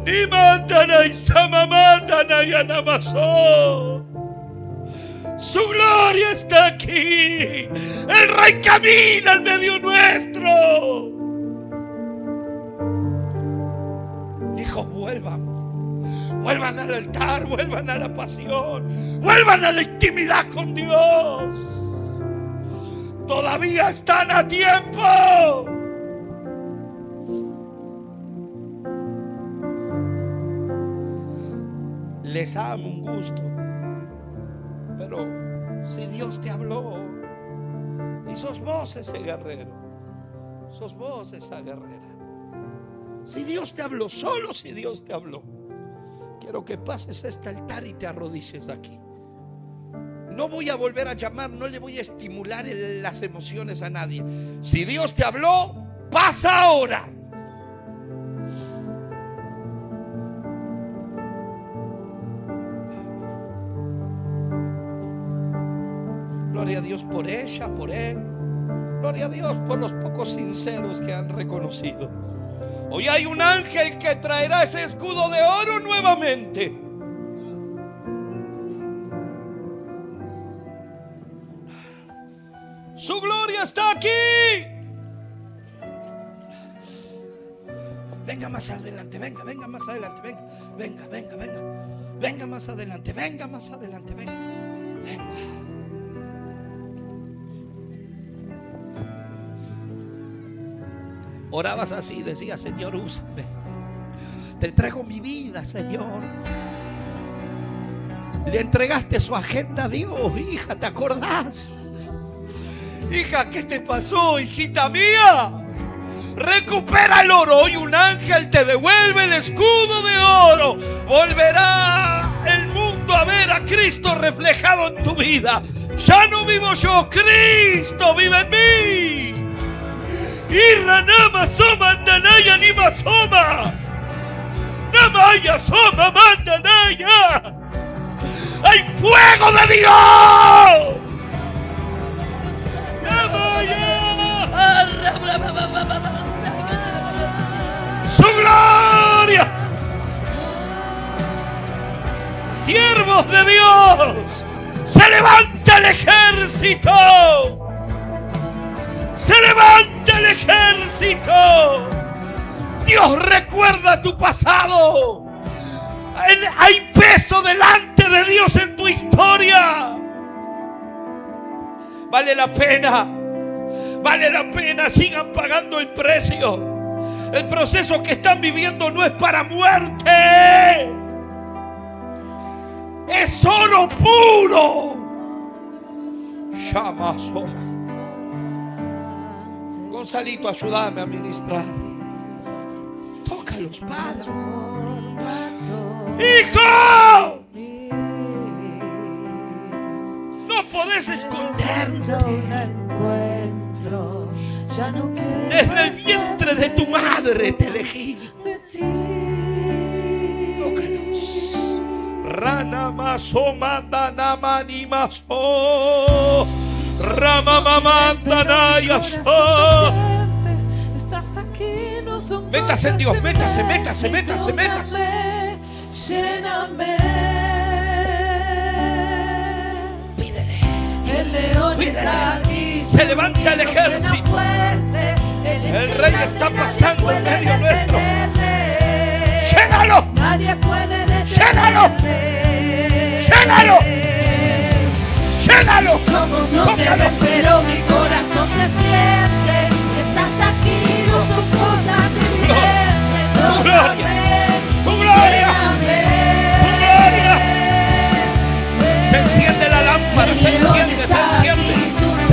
Ni mandana y samamandana y anamaso. Su gloria está aquí. El Rey camina en medio nuestro. Hijos, vuelvan al altar, vuelvan a la pasión, vuelvan a la intimidad con Dios. Todavía están a tiempo. Les amo un gusto, pero si Dios te habló y sos vos ese guerrero, sos vos esa guerrera. Si Dios te habló, solo si Dios te habló, quiero que pases a este altar y te arrodilles aquí. No voy a volver a llamar, no le voy a estimular las emociones a nadie. Si Dios te habló, pasa ahora. Gloria a Dios por ella, por él. Gloria a Dios por los pocos sinceros que han reconocido. Hoy hay un ángel que traerá ese escudo de oro nuevamente. Su gloria está aquí. Venga más adelante, venga más adelante, venga más adelante, venga. Orabas así, decía: Señor, úsame. Te entrego mi vida, Señor. Le entregaste su agenda a Dios. Hija, ¿te acordás? Hija, ¿qué te pasó, hijita mía? Recupera el oro. Hoy un ángel te devuelve el escudo de oro. Volverá el mundo a ver a Cristo reflejado en tu vida. Ya no vivo yo, Cristo vive en mí. Irra nama soma andanaya nima soma. Namaya soma mandanaya. ¡Hay fuego de Dios! Namaya. Su gloria. Siervos de Dios, se levanta el ejército. Se levanta el ejército. Dios recuerda tu pasado. Hay peso delante de Dios en tu historia. Vale la pena. Vale la pena. Sigan pagando el precio. El proceso que están viviendo no es para muerte. Es oro puro. Llama sola. Gonzalito, ayúdame a ministrar. Toca los palos. ¡Hijo! No podés esconderte. Desde el vientre de tu madre te elegí. Tócalos. Rana maso manda mani maso. Rama mamanda yaso. Métase en Dios, métase. Lléname. Pídele. El león está aquí. Se levanta el ejército. El Rey está pasando en medio nuestro. ¡Llénalo! Nadie puede ¡Llénalo! Mis ojos no te ven, pero mi corazón te siente. Estás aquí, no son cosas de mi mente. Tu gloria. Se enciende la lámpara, se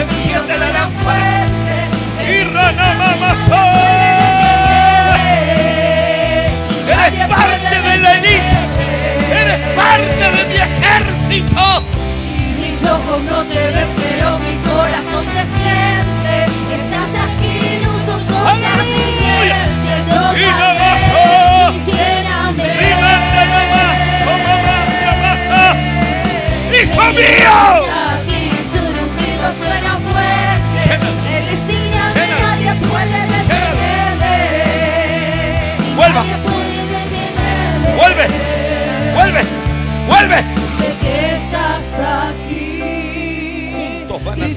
enciende la lámpara. Y Ranamamaso. Eres parte de la élite. Eres parte de mi ejército. Mis ojos no te ven, pero mi corazón te siente. Estás aquí, no son cosas de mi mente. Tócame y lléname. ¡Hijo mío! Está aquí, su rugido suena fuerte. Él es gigante, nadie puede detenerle. Vuelva. Nadie puede detenerle.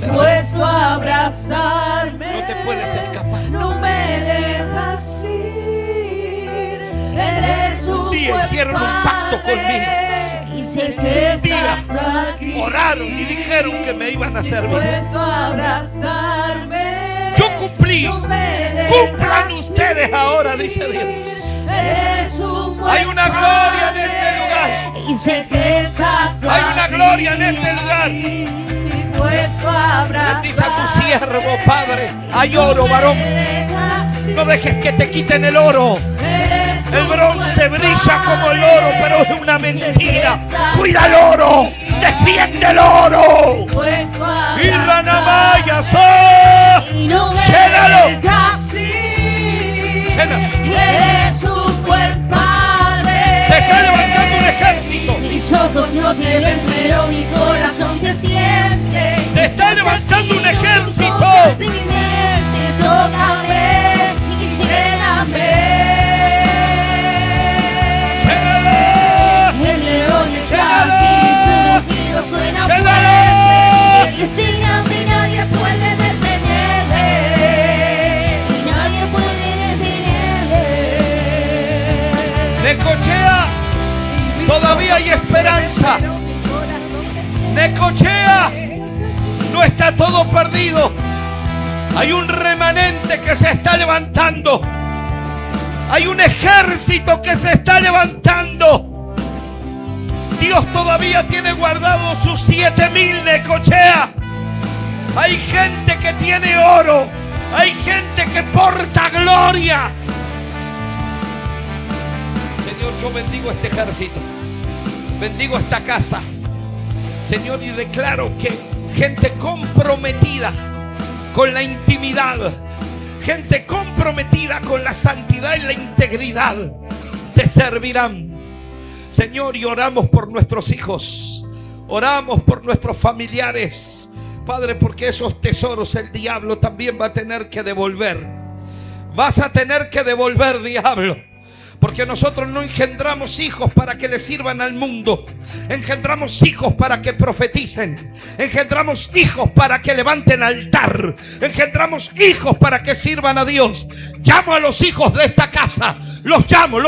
servir. Dispuesto a abrazarme. No te puedes escapar. No me dejas ir. Eres un día buen hicieron un pacto padre, y sé que Un día estás aquí. oraron y dijeron que me iban a servir. Dispuesto a abrazarme. Yo cumplí. No me dejas Cumplan ustedes ir. ahora, dice Dios. Eres un buen Hay una gloria en este padre, lugar. y sé que estás Hay una aquí. gloria en este lugar. Dispuesto a abrazarme. Bendice a tu siervo, Padre. Hay oro, varón. No dejes que te quiten el oro. El bronce brilla como el oro, pero es una mentira. Cuida el oro. Defiende el oro. Y Ranamaya, Y no me llénalo. dejas ir. Llena. Eres un buen padre. Se está levantando un ejército. Mis ojos no te ven, pero mi corazón te siente. Se está levantando un ejército. Tócame y lléname. El león está aquí, su rugido suena fuerte. Y sin a mí nadie puede detenerle. Y nadie puede detenerle. Necochea, todavía hay esperanza. Necochea, no está todo perdido. Hay un remanente que se está levantando. Hay un ejército que se está levantando. Dios todavía tiene guardado sus 7,000 Necochea. Hay gente que tiene oro. Hay gente que porta gloria. Señor, yo bendigo este ejército. Bendigo esta casa. Señor, y declaro que gente comprometida con la intimidad, gente comprometida con la santidad y la integridad, te servirán. Señor, y oramos por nuestros hijos, oramos por nuestros familiares, Padre, porque esos tesoros el diablo también va a tener que devolver. Vas a tener que devolver, diablo. Porque nosotros no engendramos hijos para que le sirvan al mundo. Engendramos hijos para que profeticen. Engendramos hijos para que levanten altar. Engendramos hijos para que sirvan a Dios. Llamo a los hijos de esta casa. Los llamo.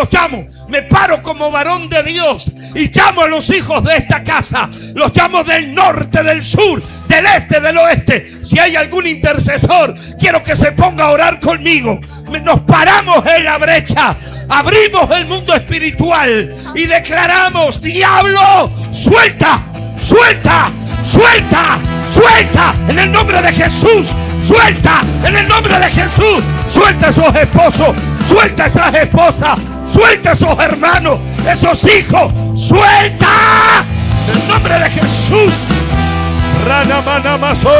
Me paro como varón de Dios y llamo a los hijos de esta casa. Los llamo del norte, del sur, del este, del oeste. Si hay algún intercesor, quiero que se ponga a orar conmigo. Nos paramos en la brecha, abrimos el mundo espiritual y declaramos: diablo, suelta, suelta, suelta, suelta, en el nombre de Jesús. Suelta, en el nombre de Jesús. Suelta a esos esposos, suelta a esas esposas, suelta a esos hermanos, esos hijos. Suelta, en el nombre de Jesús. Ranamamaso,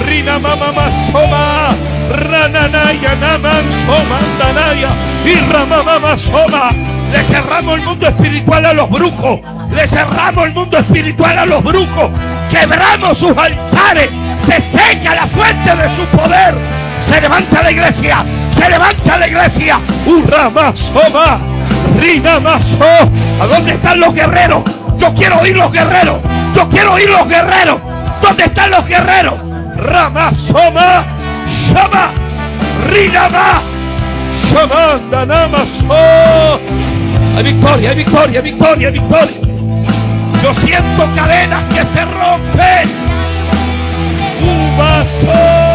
Rinamamamasoma, Rananaya Naman Somandanaya y Ramamamasoma. Le cerramos el mundo espiritual a los brujos. Le cerramos el mundo espiritual a los brujos. Quebramos sus altares. Se seca la fuente de su poder. Se levanta la iglesia. Se levanta la iglesia. Uramasoma, Rinamaso. ¿A dónde están los guerreros? Yo quiero oír los guerreros. Yo quiero oír los guerreros. ¿Dónde están los guerreros? Ramasoma, Shama, Rinama, Shamandanamaso. Hay victoria, hay victoria, hay victoria, hay victoria. Yo siento cadenas que se rompen. Un vaso.